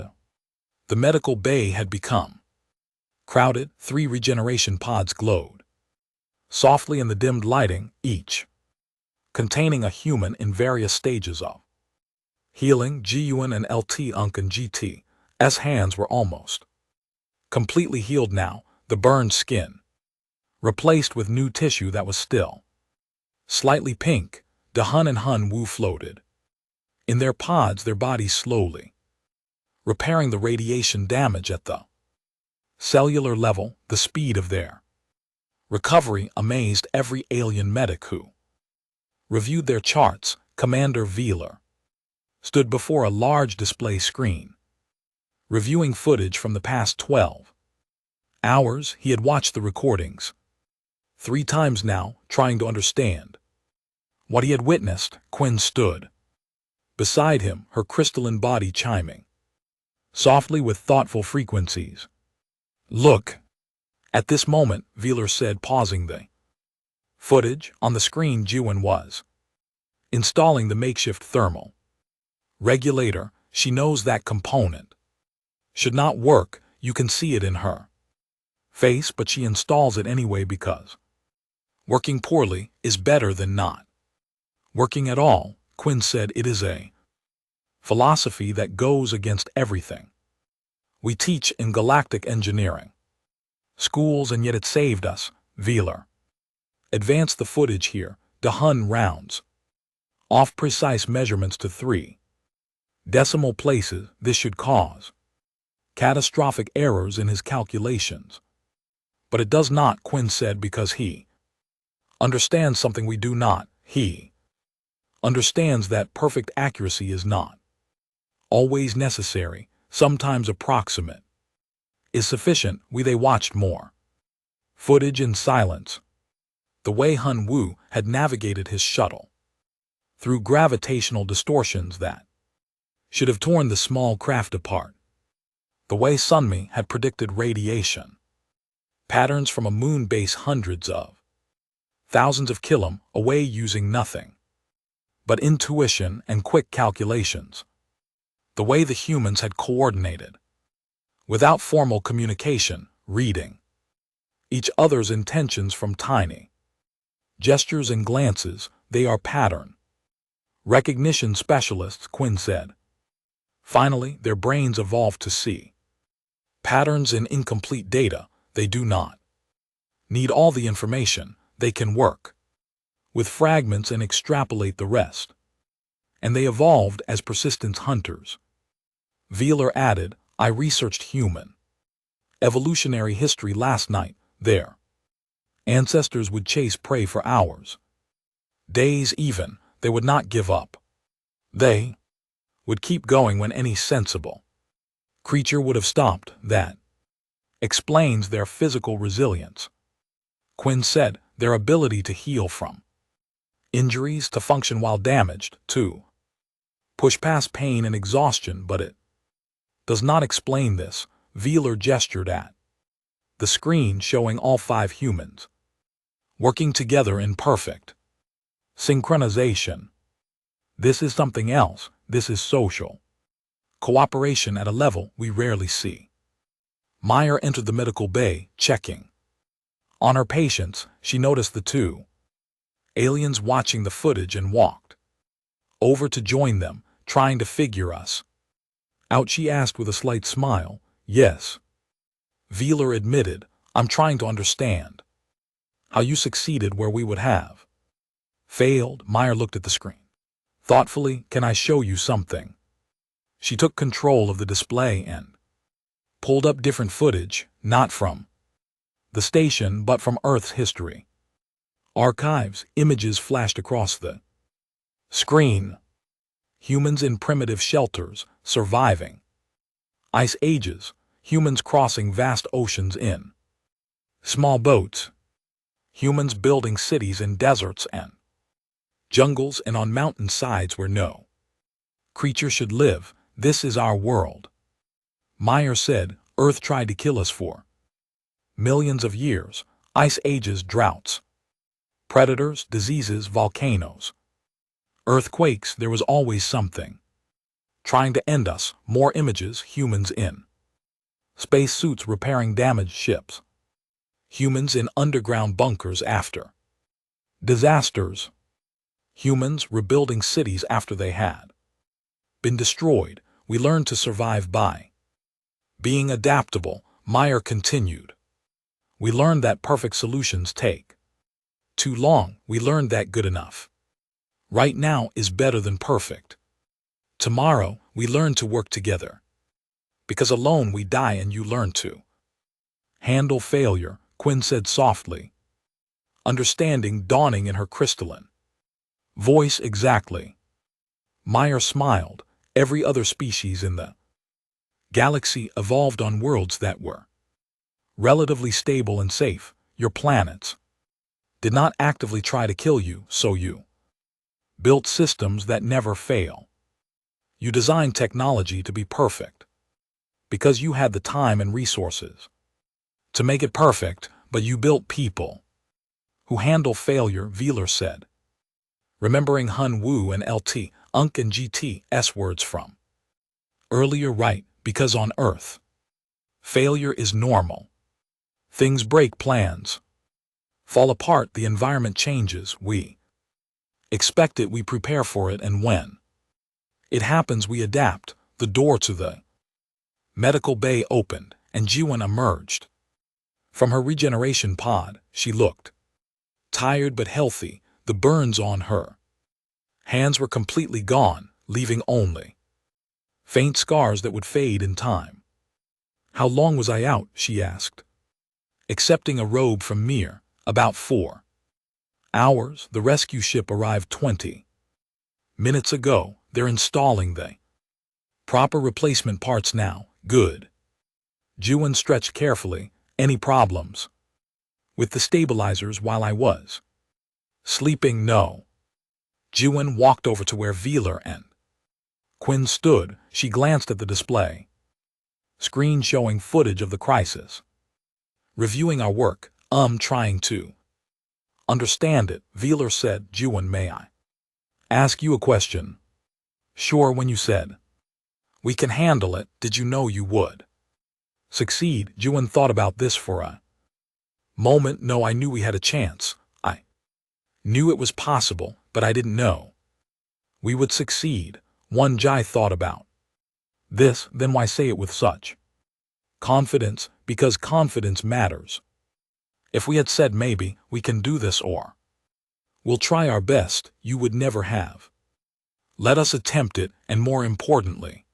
Speaker 1: The medical bay had become crowded. 3 regeneration pods glowed softly in the dimmed lighting, each containing a human in various stages of healing. Ji-Yuan and LT Unk and GT's hands were almost completely healed now, the burned skin replaced with new tissue that was still slightly pink. Da-hun and Hun-woo floated in their pods, their bodies slowly repairing the radiation damage at the cellular level. The speed of their recovery amazed every alien medic who reviewed their charts. Commander Veeler stood before a large display screen, reviewing footage from the past 12 hours. He had watched the recordings 3 times now, trying to understand what he had witnessed. Quinn stood beside him, her crystalline body chiming softly with thoughtful frequencies. Look. At this moment, Veeler said, pausing the footage on the screen. Ji-Yuan was installing the makeshift thermal regulator. She knows that component should not work. You can see it in her face, but she installs it anyway because working poorly is better than not working at all. Quinn said, it is a philosophy that goes against everything We teach in galactic engineering. Schools, and yet it saved us, Veeler. Advance the footage here, the Hun rounds. Off precise measurements to 3 decimal places. This should cause catastrophic errors in his calculations. But it does not, Quinn said, because he understands something we do not. He understands that perfect accuracy is not always necessary, sometimes approximate is sufficient. They watched more footage in silence. The way Hun Wu had navigated his shuttle through gravitational distortions that should have torn the small craft apart. The way Sunmi had predicted radiation patterns from a moon base hundreds of thousands of km away using nothing but intuition and quick calculations. The way the humans had coordinated without formal communication, reading each other's intentions from tiny gestures and glances. They are pattern recognition specialists, Quinn said. Finally, their brains evolved to see patterns in incomplete data. They do not need all the information. They can work with fragments and extrapolate the rest. And they evolved as persistence hunters. Veeler added, I researched human evolutionary history last night. Their ancestors would chase prey for hours, days even. They would not give up. They would keep going when any sensible creature would have stopped. That explains their physical resilience. Quinn said, their ability to heal from injuries, to function while damaged, to push past pain and exhaustion, but it does not explain this. Veeler gestured at the screen showing all 5 humans working together in perfect synchronization. This is something else. This is social cooperation at a level we rarely see. Meyer entered the medical bay, checking on her patients. She noticed the 2 aliens watching the footage and walked over to join them, trying to figure us out. She asked with a slight smile. Yes, Veeler admitted, I'm trying to understand how you succeeded where we would have failed. Meyer looked at the screen thoughtfully. Can I show you something? She took control of the display and pulled up different footage, not from the station but from Earth's history archives. Images flashed across the screen. Humans in primitive shelters, surviving ice ages. Humans crossing vast oceans in small boats. Humans building cities in deserts and jungles and on mountain sides where no creature should live. This is our world. Meyer said, Earth tried to kill us for millions of years. Ice ages, droughts, predators, diseases, volcanoes, earthquakes. There was always something trying to end us. More images. Humans in space suits repairing damaged ships. Humans in underground bunkers after disasters. Humans rebuilding cities after they had been destroyed. We learned to survive by being adaptable. Meyer continued. We learned that perfect solutions take too long. We learned that good enough right now is better than perfect tomorrow. We learn to work together, because alone we die, and you learn to handle failure, Quinn said softly, understanding dawning in her crystalline voice. Exactly. Meyer smiled. Every other species in the galaxy evolved on worlds that were relatively stable and safe. Your planets did not actively try to kill you, so you built systems that never fail. You designed technology to be perfect because you had the time and resources to make it perfect, but you built people who handle failure, Veeler said, remembering Hun Wu and LT, Unk and GT's words from earlier. Right, because on Earth, failure is normal. Things break, plans fall apart, the environment changes. We expect it, we prepare for it, and when it happens, we adapt. The door to the Medical bay opened, and Jiwon emerged. From her regeneration pod, she looked tired but healthy, the burns on her hands were completely gone, leaving only faint scars that would fade in time. "How long was I out?" she asked. "Accepting a robe from Mir, about 4 hours. The rescue ship arrived 20 minutes ago. They're installing the proper replacement parts now." "Good." Jiwon stretched carefully. "Any problems with the stabilizers while I was sleeping?" "No." Jiwon walked over to where Velar and Quinn stood. She glanced at the display screen showing footage of the crisis. "Reviewing our work, trying to understand it," Velar said. "Jiwon, may I ask you a question?" "Sure." "When you said we can handle it, did you know you would succeed?" Jiwon thought about this for a moment. "No, I knew we had a chance. I knew it was possible, but I didn't know we would succeed." Won Jai thought about this. "Then why say it with such confidence?" "Because confidence matters. If we had said maybe, we can do this, or we'll try our best, you would never have let us attempt it, and more importantly,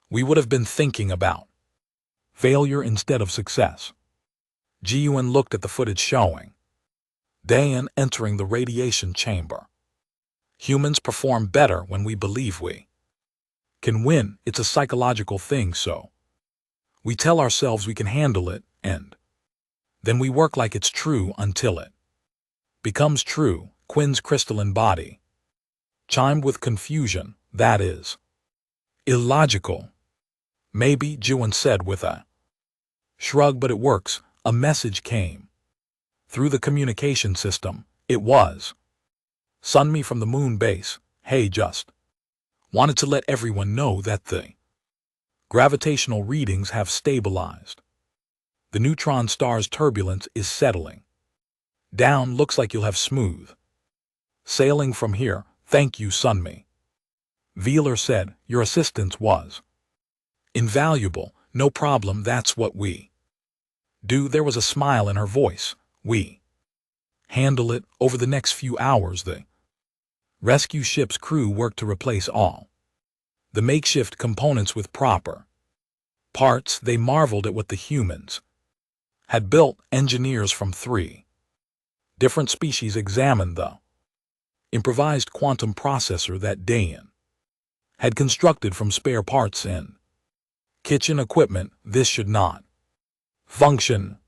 Speaker 1: we would have been thinking about failure instead of success." Ji-Yuan looked at the footage showing Dayan entering the radiation chamber. "Humans perform better when we believe we can win. It's a psychological thing, so we tell ourselves we can handle it, and then we work like it's true until it becomes true." Quinn's crystalline body chimed with confusion. "That is illogical." "Maybe," Jiwon said with a shrug, "but it works." A message came through the communication system. It was Sunmi from the moon base. "Hey, just wanted to let everyone know that the gravitational readings have stabilized. The neutron star's turbulence is settling down. Looks like you'll have smooth sailing from here." "Thank you, Sunmi," Velar said. "Your assistance was invaluable." "No problem, that's what we do." There was a smile in her voice. "We handle it." Over the next few hours, the rescue ship's crew worked to replace all the makeshift components with proper parts. They marveled at what the humans had built. Engineers from 3 different species examined the improvised quantum processor that Dayan had constructed from spare parts and kitchen equipment. "This should not function,"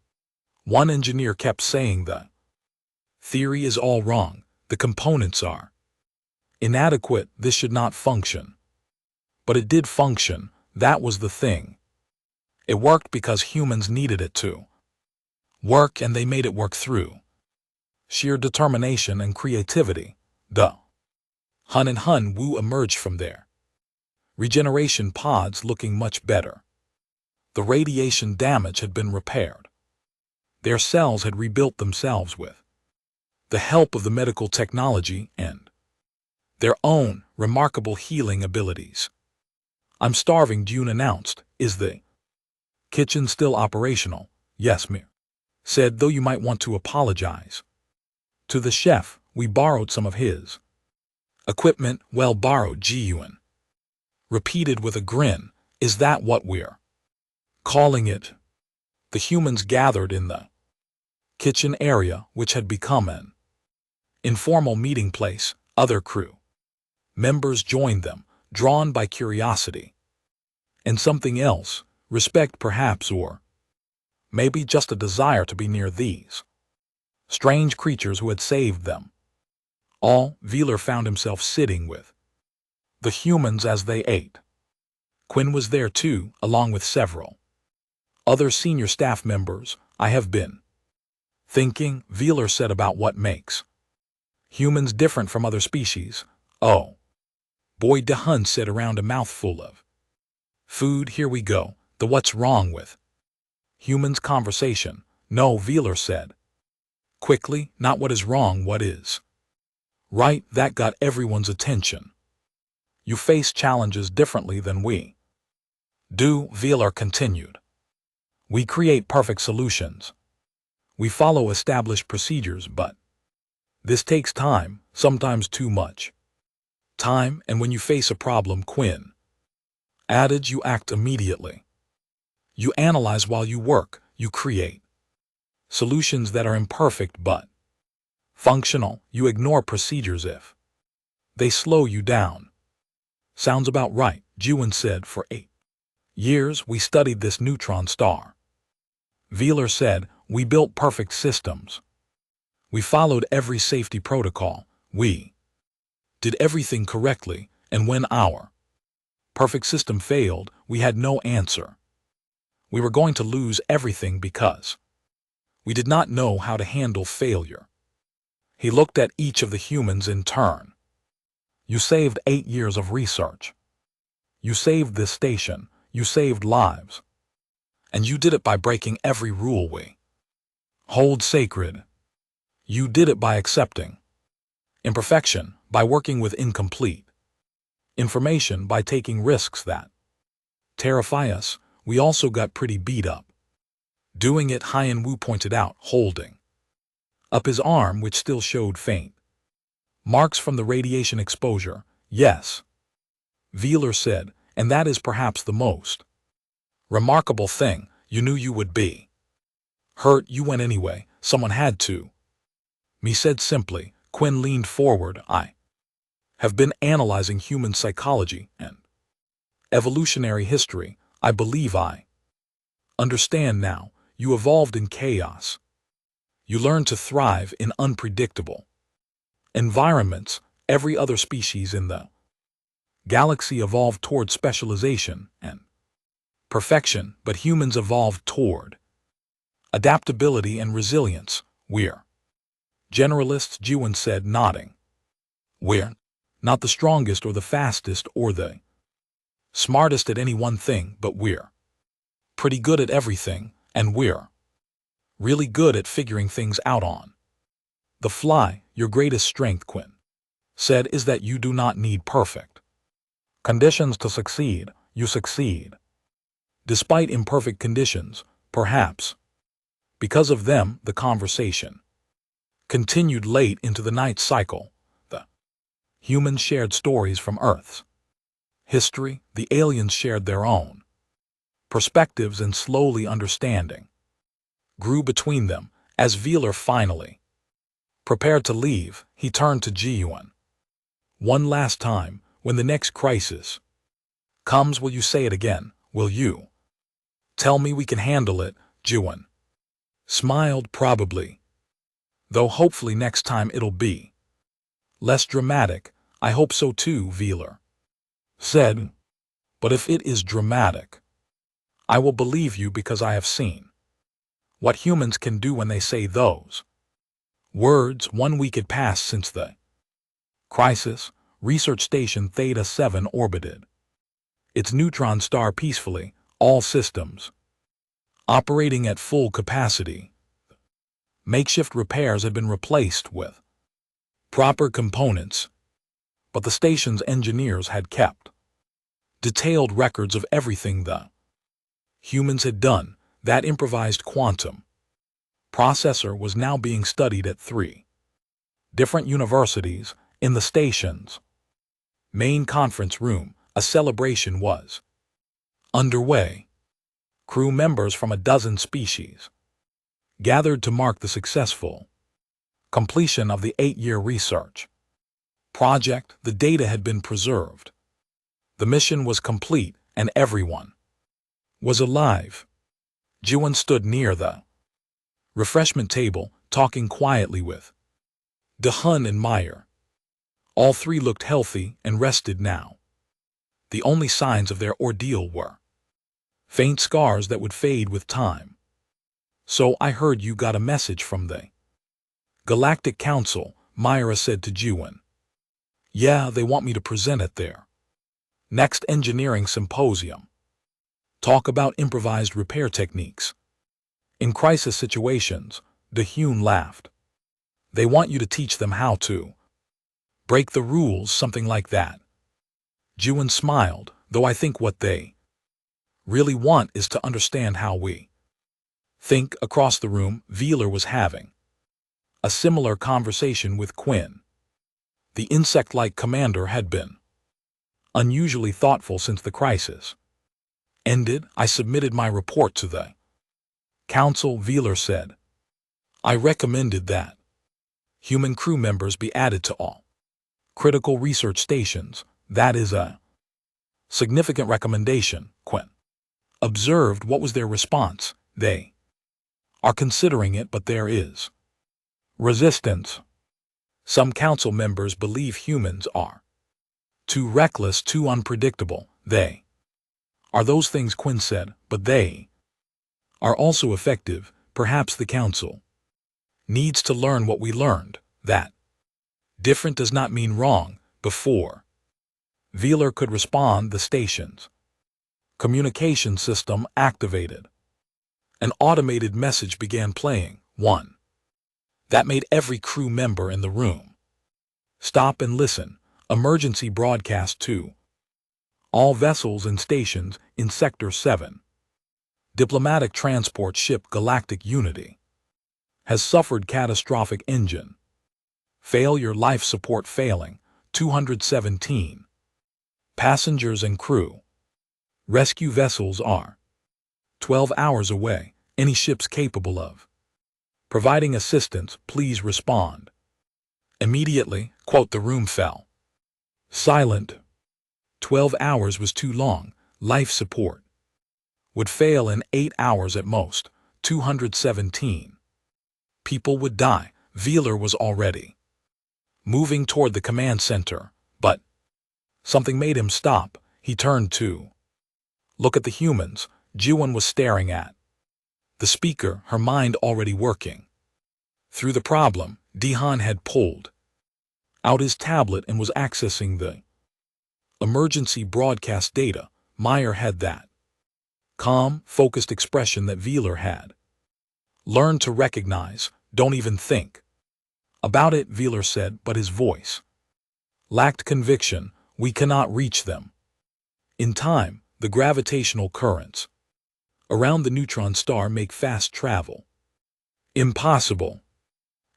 Speaker 1: one engineer kept saying. "The theory is all wrong. The components are inadequate. This should not function." But it did function. That was the thing. It worked because humans needed it to work, and they made it work through sheer determination and creativity. The Hun and Hun Wu emerged from their regeneration pods looking much better. The radiation damage had been repaired. Their cells had rebuilt themselves with the help of the medical technology and their own remarkable healing abilities. "I'm starving," June announced. "Is the kitchen still operational?" "Yes," Mir said, "though you might want to apologize to the chef. We borrowed some of his equipment." "Well borrowed," Ji-Yuan repeated with a grin. "Is that what we're calling it?" The humans gathered in the kitchen area, which had become an informal meeting place. Other crew members joined them, drawn by curiosity and something else, respect perhaps, or maybe just a desire to be near these strange creatures who had saved them all. Velar found himself sitting with the humans as they ate. Quinn was there too, along with several other senior staff members. "I have been thinking," Velar said, "about what makes humans different from other species." "Oh boy," DeHun said around a mouthful of food. "Here we go. The what's wrong with humans conversation." "No," Velar said quickly, "not what is wrong, what is right." That got everyone's attention. "You face challenges differently than we Du Wheeler continued. We create perfect solutions. We follow established procedures, but this takes time, sometimes too much. Time, and when you face a problem, Quinn added, you act immediately. You analyze while you work, you create solutions that are imperfect but functional. You ignore procedures if they slow you down. Sounds about right, Jiwon said. For 8 years we studied this neutron star. Wheeler said, we built perfect systems. We followed every safety protocol. We did everything correctly, and when our perfect system failed, we had no answer. We were going to lose everything because we did not know how to handle failure. He looked at each of the humans in turn. You saved 8 years of research. You saved this station. You saved lives. And you did it by breaking every rule we hold sacred. You did it by accepting imperfection, by working with incomplete information, by taking risks that terrify us. We also got pretty beat up doing it, Hyen Woo pointed out, holding up his arm, which still showed faint marks from the radiation exposure. Yes, Wheeler said, and that is perhaps the most remarkable thing. You knew you would be hurt. You went anyway. Someone had to. Me said simply. Quinn leaned forward. I have been analyzing human psychology and evolutionary history. I believe I understand now. You evolved in chaos. You learned to thrive in unpredictable environments. Every other species in the galaxy evolved toward specialization and perfection, but humans evolved toward adaptability and resilience. We're generalists, Jiwon said, nodding. We're not the strongest or the fastest or the smartest at any one thing, but we're pretty good at everything, and we're really good at figuring things out on the fly. Your greatest strength, Quinn said, is that you do not need perfect conditions to succeed. You succeed despite imperfect conditions, perhaps because of them. The conversation continued late into the night cycle. The humans shared stories from Earth's history. The aliens shared their own perspectives, and slowly understanding grew between them. As Wheeler finally prepared to leave, he turned to Jiwon. One last time, when the next crisis comes, will you say it again? Will you tell me we can handle it? Jiwon smiled. Probably. Though hopefully next time it'll be less dramatic. I hope so too, Wheeler said. But if it is dramatic, I will believe you, because I have seen what humans can do when they say those words. 1 week had passed since the crisis. Research Station Theta 7 orbited its neutron star peacefully, all systems operating at full capacity. Makeshift repairs had been replaced with proper components, but the station's engineers had kept detailed records of everything the humans had done. That improvised quantum processor was now being studied at 3 different universities. In the station's main conference room, a celebration was underway. Crew members from a dozen species gathered to mark the successful completion of the 8-year research project. The data had been preserved. The mission was complete, and everyone was alive. Jiwon stood near the refreshment table, talking quietly with Da-hun and Meyer. All 3 looked healthy and rested now. The only signs of their ordeal were faint scars that would fade with time. So I heard you got a message from the Galactic Council, Myra said to Jiwon. Yeah, they want me to present at their next engineering symposium. Talk about improvised repair techniques in crisis situations. Da-hun laughed. They want you to teach them how to break the rules, something like that. Jiwon smiled. Though I think what they really want is to understand how we think. Across the room, Veeler was having a similar conversation with Quinn. The insect-like commander had been unusually thoughtful since the crisis ended. I submitted my report to the council, Veeler said. I recommended that human crew members be added to all critical research stations. That is a significant recommendation, Quinn observed. What was their response? They are considering it, but there is resistance. Some council members believe humans are too reckless, too unpredictable. They are those things, Quinn said, but they are also effective. Perhaps the council needs to learn what we learned, that different does not mean wrong. Before Veeler could respond, the station's communication system activated. An automated message began playing, one that made every crew member in the room stop and listen. Emergency broadcast to all vessels and stations in Sector 7. Diplomatic transport ship Galactic Unity has suffered catastrophic engine failure, life support failing, 217 passengers and crew. Rescue vessels are 12 hours away. Any ships capable of providing assistance, please respond immediately. Quote, the room fell silent. 12 hours was too long. Life support would fail in 8 hours at most. 217 people would die. Veeler was already moving toward the command center, but something made him stop. He turned to look at the humans. Jiwon was staring at the speaker, her mind already working through the problem. Dihan had pulled out his tablet and was accessing the emergency broadcast data. Meyer had that calm, focused expression that Veeler had learned to recognize. Don't even think about it, Veeler said, but his voice lacked conviction. We cannot reach them in time. The gravitational currents around the neutron star make fast travel impossible.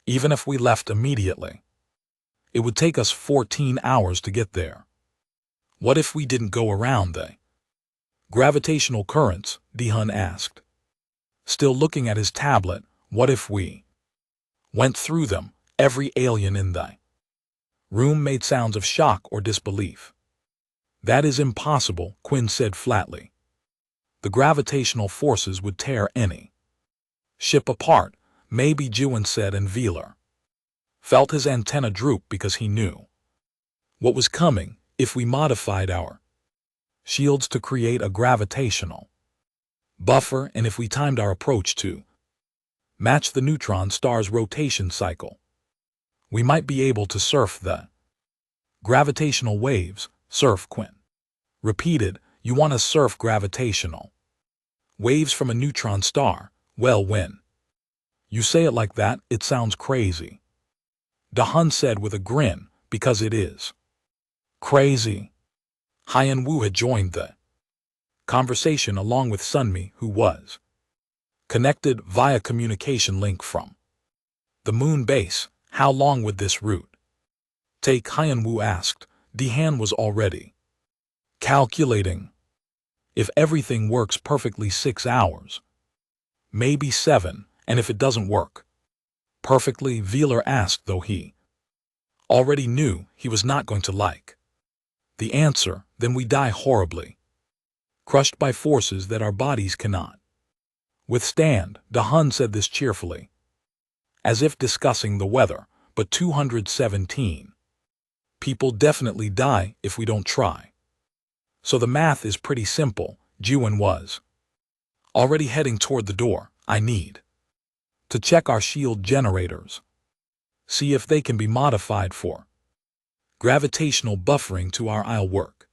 Speaker 1: Even if we left immediately, it would take us 14 hours to get there. What if we didn't go around the gravitational currents? Dihan asked, still looking at his tablet. What if we went through them? Every alien in the room made sounds of shock or disbelief. That is impossible, Quinn said flatly. The gravitational forces would tear any ship apart. Maybe, Jiwon said, and Veeler felt his antenna droop because he knew what was coming. If we modified our shields to create a gravitational buffer, and if we timed our approach to match the neutron star's rotation cycle, we might be able to surf the gravitational waves. Surf, Quinn repeated. You want to surf gravitational waves from a neutron star? Well, when you say it like that, it sounds crazy, Dahan said with a grin. Because it is crazy. Hyun Woo had joined the conversation along with Sunmi, who was connected via communication link from the moon base. How long would this route take? Hyun Woo asked. Dahan was already calculating. If everything works perfectly, 6 hours. Maybe 7, and if it doesn't work perfectly, Veeler asked, though he already knew he was not going to like the answer, then we die horribly, crushed by forces that our bodies cannot withstand. Dahan said this cheerfully, as if discussing the weather, but 217 people definitely die if we don't try. So the math is pretty simple. Jiwon was already heading toward the door. I need to check our shield generators, see if they can be modified for gravitational buffering to our I'll work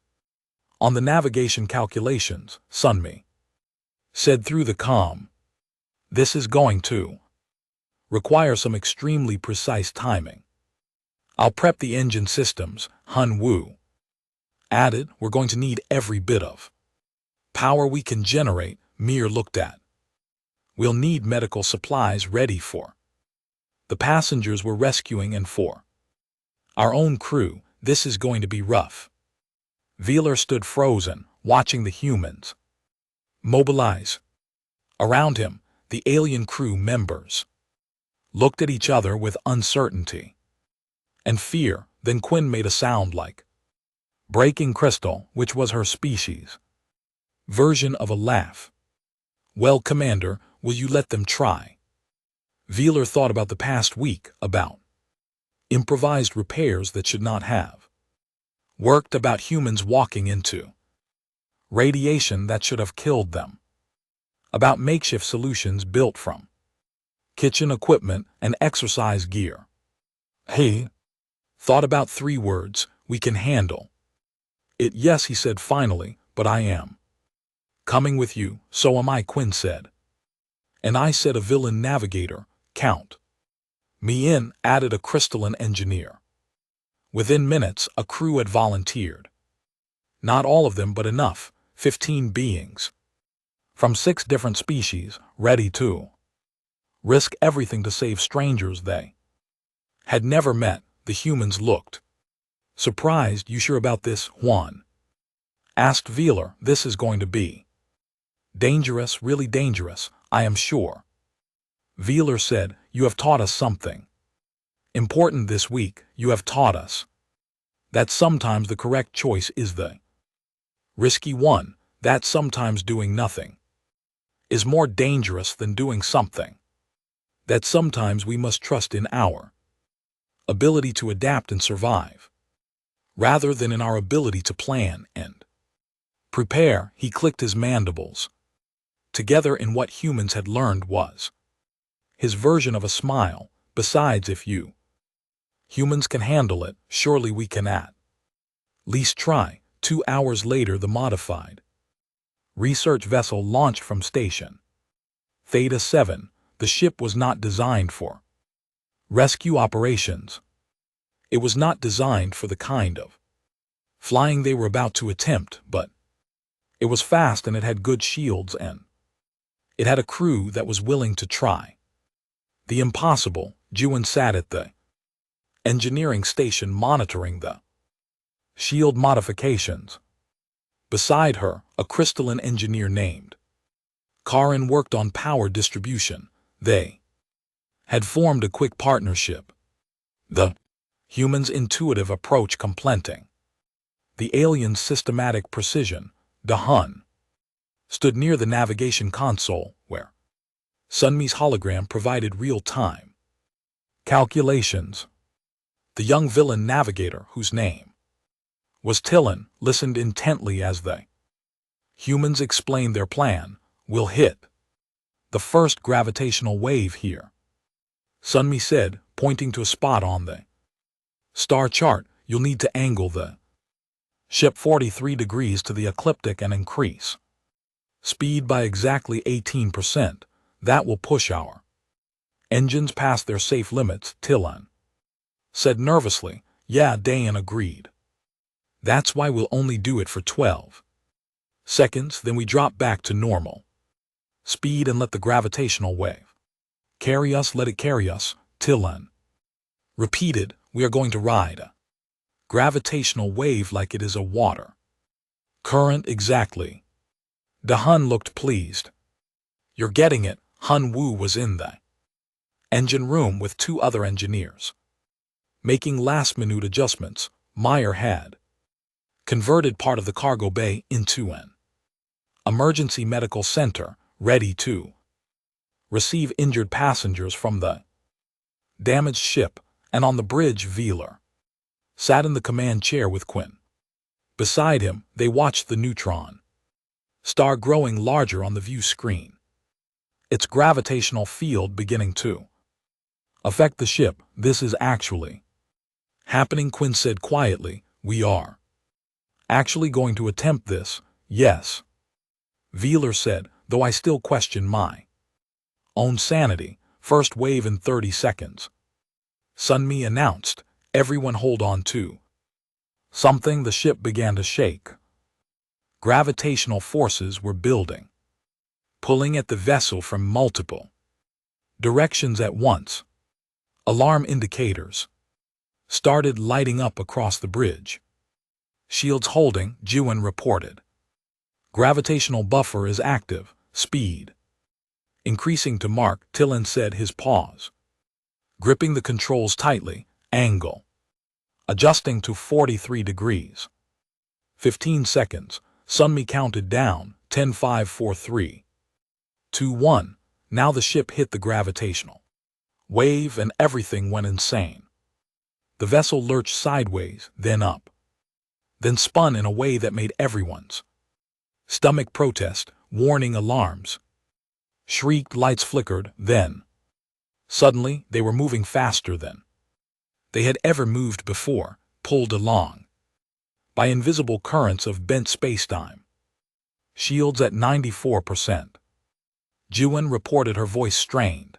Speaker 1: on the navigation calculations, Sunmi said through the comm. This is going to require some extremely precise timing. I'll prep the engine systems, Hyun Woo added. We're going to need every bit of Power we can generate, Mir looked at. We'll need medical supplies ready for the passengers we're rescuing and for our own crew. This is going to be rough. Wheeler stood frozen, watching the humans mobilize. Around him, the alien crew members looked at each other with uncertainty and fear. Then Quinn made a sound like breaking crystal, which was her species version of a laugh. Well, Commander, will you let them try? Wheeler thought about the past week, about improvised repairs that should not have worked, about humans walking into radiation that should have killed them, about makeshift solutions built from kitchen equipment and exercise gear. He thought about 3 words: we can handle it. Yes, he said finally, but I am coming with you. So am I, Quinn said. And I said, a villain navigator, count me in, added a crystalline engineer. Within minutes, a crew had volunteered. Not all of them, but enough, 15 beings from 6 different species, ready to risk everything to save strangers they had never met. The humans looked surprised. You sure about this, Juan? Asked Wheeler. This is going to be dangerous, really dangerous, I am sure. Wheeler said, you have taught us something important this week. You have taught us that sometimes the correct choice is the risky one, that sometimes doing nothing is more dangerous than doing something, that sometimes we must trust in our ability to adapt and survive, rather than in our ability to plan and prepare. He clicked his mandibles together in what humans had learned was his version of a smile. Besides, if you humans can handle it, surely we can at least try. 2 hours later, the modified research vessel launched from Station Theta 7. The ship was not designed for rescue operations. It was not designed for the kind of flying they were about to attempt, but it was fast and it had good shields and it had a crew that was willing to try the impossible. Juan sat at the engineering station monitoring the shield modifications. Beside her, a crystalline engineer named Karin worked on power distribution. They had formed a quick partnership. The humans' intuitive approach complementing the aliens' systematic precision. Dahan stood near the navigation console, where Sunmi's hologram provided real-time calculations. The young villain navigator, whose name was Tillen, listened intently as the humans explained their plan. We'll hit the first gravitational wave here, Sunmi said, pointing to a spot on the star chart. You'll need to angle the ship 43 degrees to the ecliptic and increase speed by exactly 18%. That will push our engines past their safe limits, Tillen said nervously. Yeah, Dayan agreed. That's why we'll only do it for 12 seconds, then we drop back to normal speed and let the gravitational wave carry us. Let it carry us, Tillen repeated. We are going to ride a gravitational wave like it is a water current. Exactly. Dahan looked pleased. You're getting it. Han Wu was in the engine room with 2 other engineers, making last-minute adjustments. Meyer had converted part of the cargo bay into an emergency medical center, ready to receive injured passengers from the damaged ship. And on the bridge, Wheeler sat in the command chair with Quinn beside him. They watched the neutron star growing larger on the view screen, its gravitational field beginning to affect the ship. This is actually happening, Quinn said quietly. We are actually going to attempt this. Yes, Wheeler said, though I still question my own sanity. First wave in 30 seconds. Sunmi announced. Everyone hold on to something. The ship began to shake Gravitational forces were building, pulling at the vessel from multiple directions at once. Alarm indicators started lighting up across the bridge. Shields holding, Jiwon reported. Gravitational buffer is active, speed increasing to mark, Tillin said, his pause. Gripping the controls tightly, angle adjusting to 43 degrees. 15 seconds, Sunmi counted down, 10, 5, 4, 3, 2, 1. Now the ship hit the gravitational wave and everything went insane. The vessel lurched sideways, then up, then spun in a way that made everyone's stomach protest. Warning alarms shrieked, lights flickered, then suddenly they were moving faster than they had ever moved before, pulled along by invisible currents of bent spacetime. Shields at 94%. Jiwon reported, her voice strained.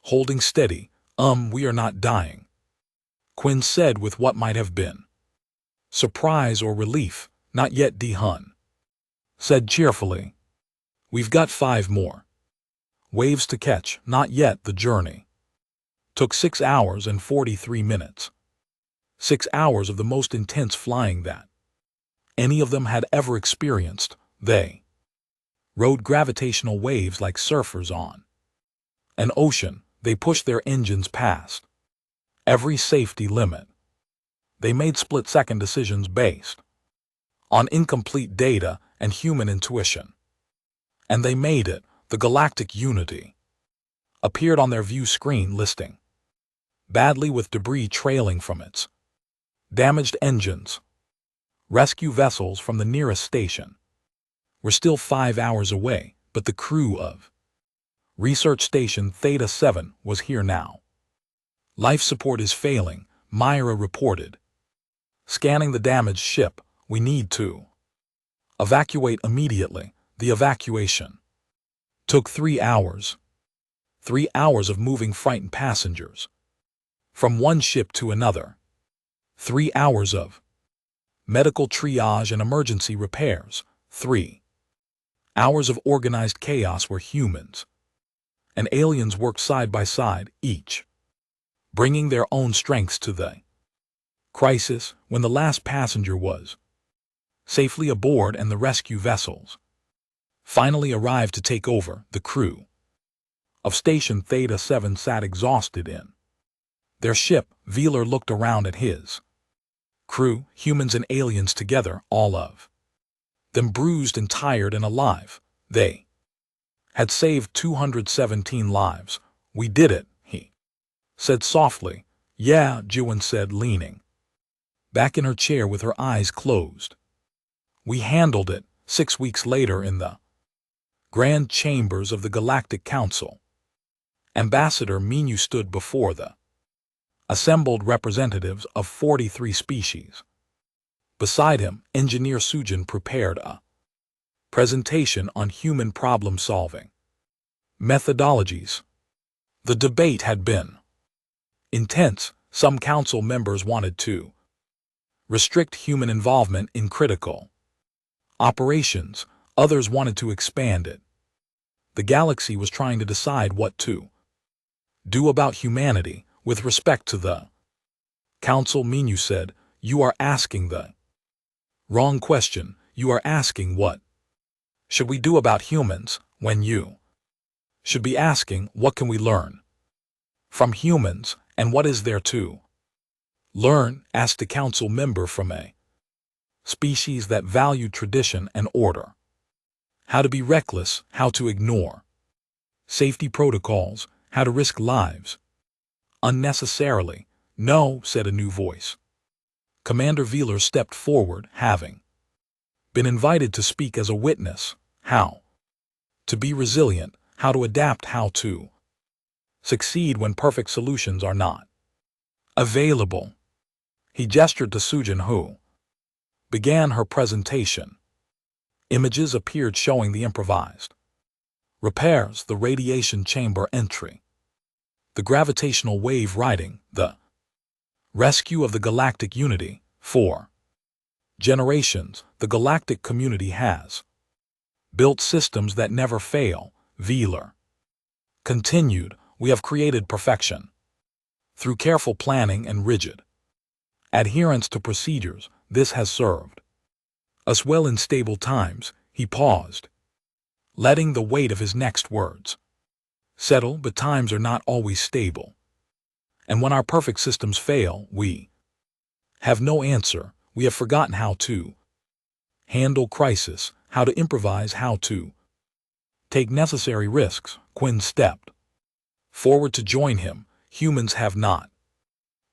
Speaker 1: Holding steady, we are not dying. Quinn said with what might have been surprise or relief. Not yet, Dihun said cheerfully. We've got 5 more waves to catch. Not yet. The journey took 6 hours and 43 minutes. 6 hours of the most intense flying that any of them had ever experienced. They rode gravitational waves like surfers on an ocean. They pushed their engines past every safety limit. They made split-second decisions based on incomplete data and human intuition. And they made it. The galactic unity appeared on their view screen, listing badly with debris trailing from its damaged engines. Rescue vessels from the nearest station were still 5 hours away, but the crew of Research Station Theta 7 was here now. Life support is failing, Myra reported. Scanning the damaged ship, we need to evacuate immediately. The evacuation took 3 hours. 3 hours of moving frightened passengers from one ship to another. 3 hours of medical triage and emergency repairs. 3 hours of organized chaos where humans and aliens worked side by side, each bringing their own strengths to the crisis. When the last passenger was safely aboard and the rescue vessels finally arrived to take over, the crew of Station Theta 7 sat exhausted in their ship. Wheeler looked around at his crew, humans and aliens together, all of them bruised and tired and alive. They had saved 217 lives. We did it, he said softly. Yeah, Jiwon said, leaning back in her chair with her eyes closed. We handled it. 6 weeks later in the grand chambers of the Galactic Council, Ambassador Minyu stood before the assembled representatives of 43 species. Beside him, Engineer Sujin prepared a presentation on human problem-solving methodologies. The debate had been intense. Some council members wanted to restrict human involvement in critical operations. Others wanted to expand it. The galaxy was trying to decide what to do about humanity with respect to the council. Minyu said, you are asking the wrong question. You are asking what should we do about humans, when you should be asking what can we learn from humans and what is there to learn, asked a council member from a species that valued tradition and order. How to be reckless, how to ignore safety protocols, how to risk lives unnecessarily. No, said a new voice. Commander Wheeler stepped forward, having been invited to speak as a witness. How to be resilient, how to adapt, how to succeed when perfect solutions are not available. He gestured to Sujin, who began her presentation. Images appeared showing the improvised repairs, the radiation chamber entry, the gravitational wave riding, the rescue of the galactic unity. 4. generations, the galactic community has built systems that never fail. Wheeler continued, we have created perfection. Through careful planning and rigid adherence to procedures, this has served us well in stable times. He paused, letting the weight of his next words settle, but times are not always stable. And when our perfect systems fail, we have no answer. We have forgotten how to handle crisis, how to improvise, how to take necessary risks. Quinn stepped forward to join him. Humans have not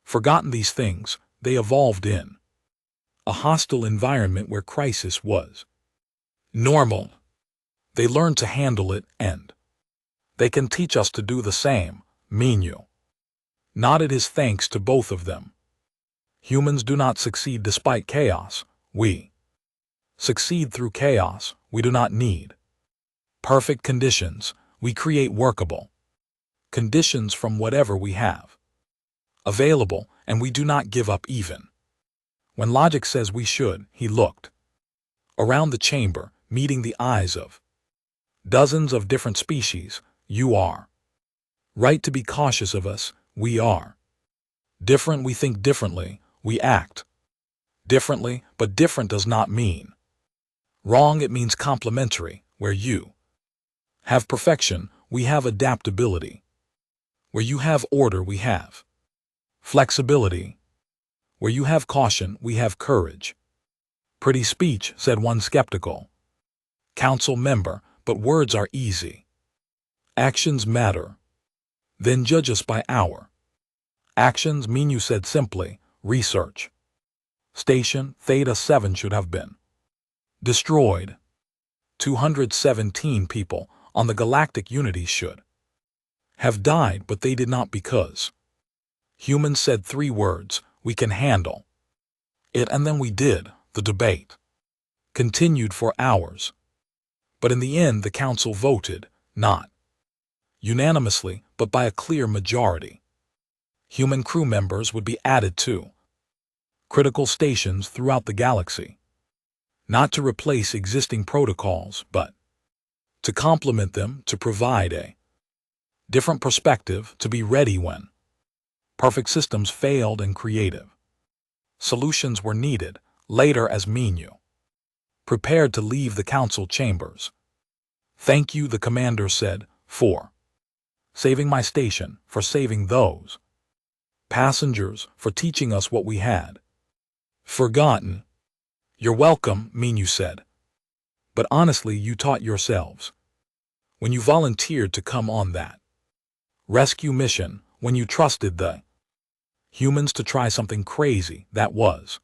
Speaker 1: forgotten these things. They evolved in a hostile environment where crisis was normal. They learned to handle it, and they can teach us to do the same. Minyu nodded his thanks to both of them. Humans do not succeed despite chaos. We succeed through chaos. We do not need perfect conditions. We create workable conditions from whatever we have available, and we do not give up even when logic says we should. He looked around the chamber, meeting the eyes of dozens of different species. You are right to be cautious of us. We are different. We think differently. We act differently, but different does not mean wrong. It means complementary. Where you have perfection, we have adaptability. Where you have order, we have flexibility. Where you have caution, we have courage. Pretty speech, said one skeptical council member, but words are easy. Actions matter. Then judge us by our actions. Minyu said simply, research station Theta 7 should have been destroyed. 217 people on the galactic unity should have died, but they did not, because humans said 3 words, we can handle it, and then we did. The debate continued for hours. But in the end, the council voted, not unanimously, but by a clear majority. Human crew members would be added to critical stations throughout the galaxy, not to replace existing protocols, but to complement them, to provide a different perspective, to be ready when perfect systems failed and creative solutions were needed. Later, as Minyu prepared to leave the council chambers, thank you, the commander said, for saving my station, for saving those passengers, for teaching us what we had forgotten. You're welcome, Minyu said. But honestly, you taught yourselves when you volunteered to come on that rescue mission, when you trusted the humans to try something crazy. That was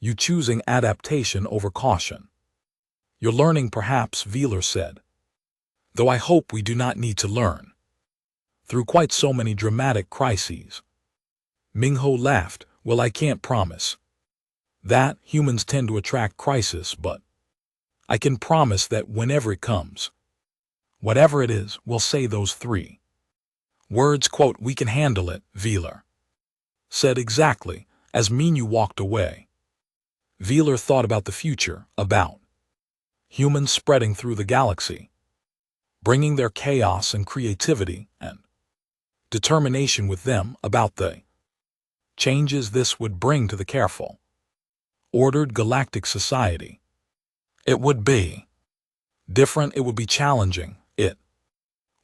Speaker 1: you choosing adaptation over caution. You're learning, perhaps, Wheeler said. Though I hope we do not need to learn through quite so many dramatic crises. Mingho laughed. Well, I can't promise that. Humans tend to attract crisis, but I can promise that whenever it comes, whatever it is, we'll say those 3 words. Quote, we can handle it, Wheeler said. Exactly. As Minyu walked away, Wheeler thought about the future, about humans spreading through the galaxy, bringing their chaos and creativity and determination with them, about the changes this would bring to the careful, ordered galactic society. It would be different. It would be challenging. It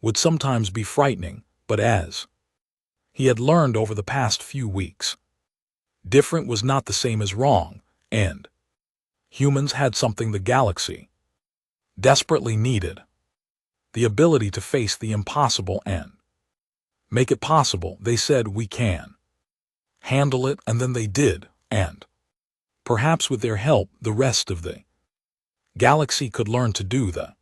Speaker 1: would sometimes be frightening, but as he had learned over the past few weeks, different was not the same as wrong, and humans had something the galaxy desperately needed: the ability to face the impossible and make it possible. They said, we can handle it, and then they did, and perhaps with their help, the rest of the galaxy could learn to do the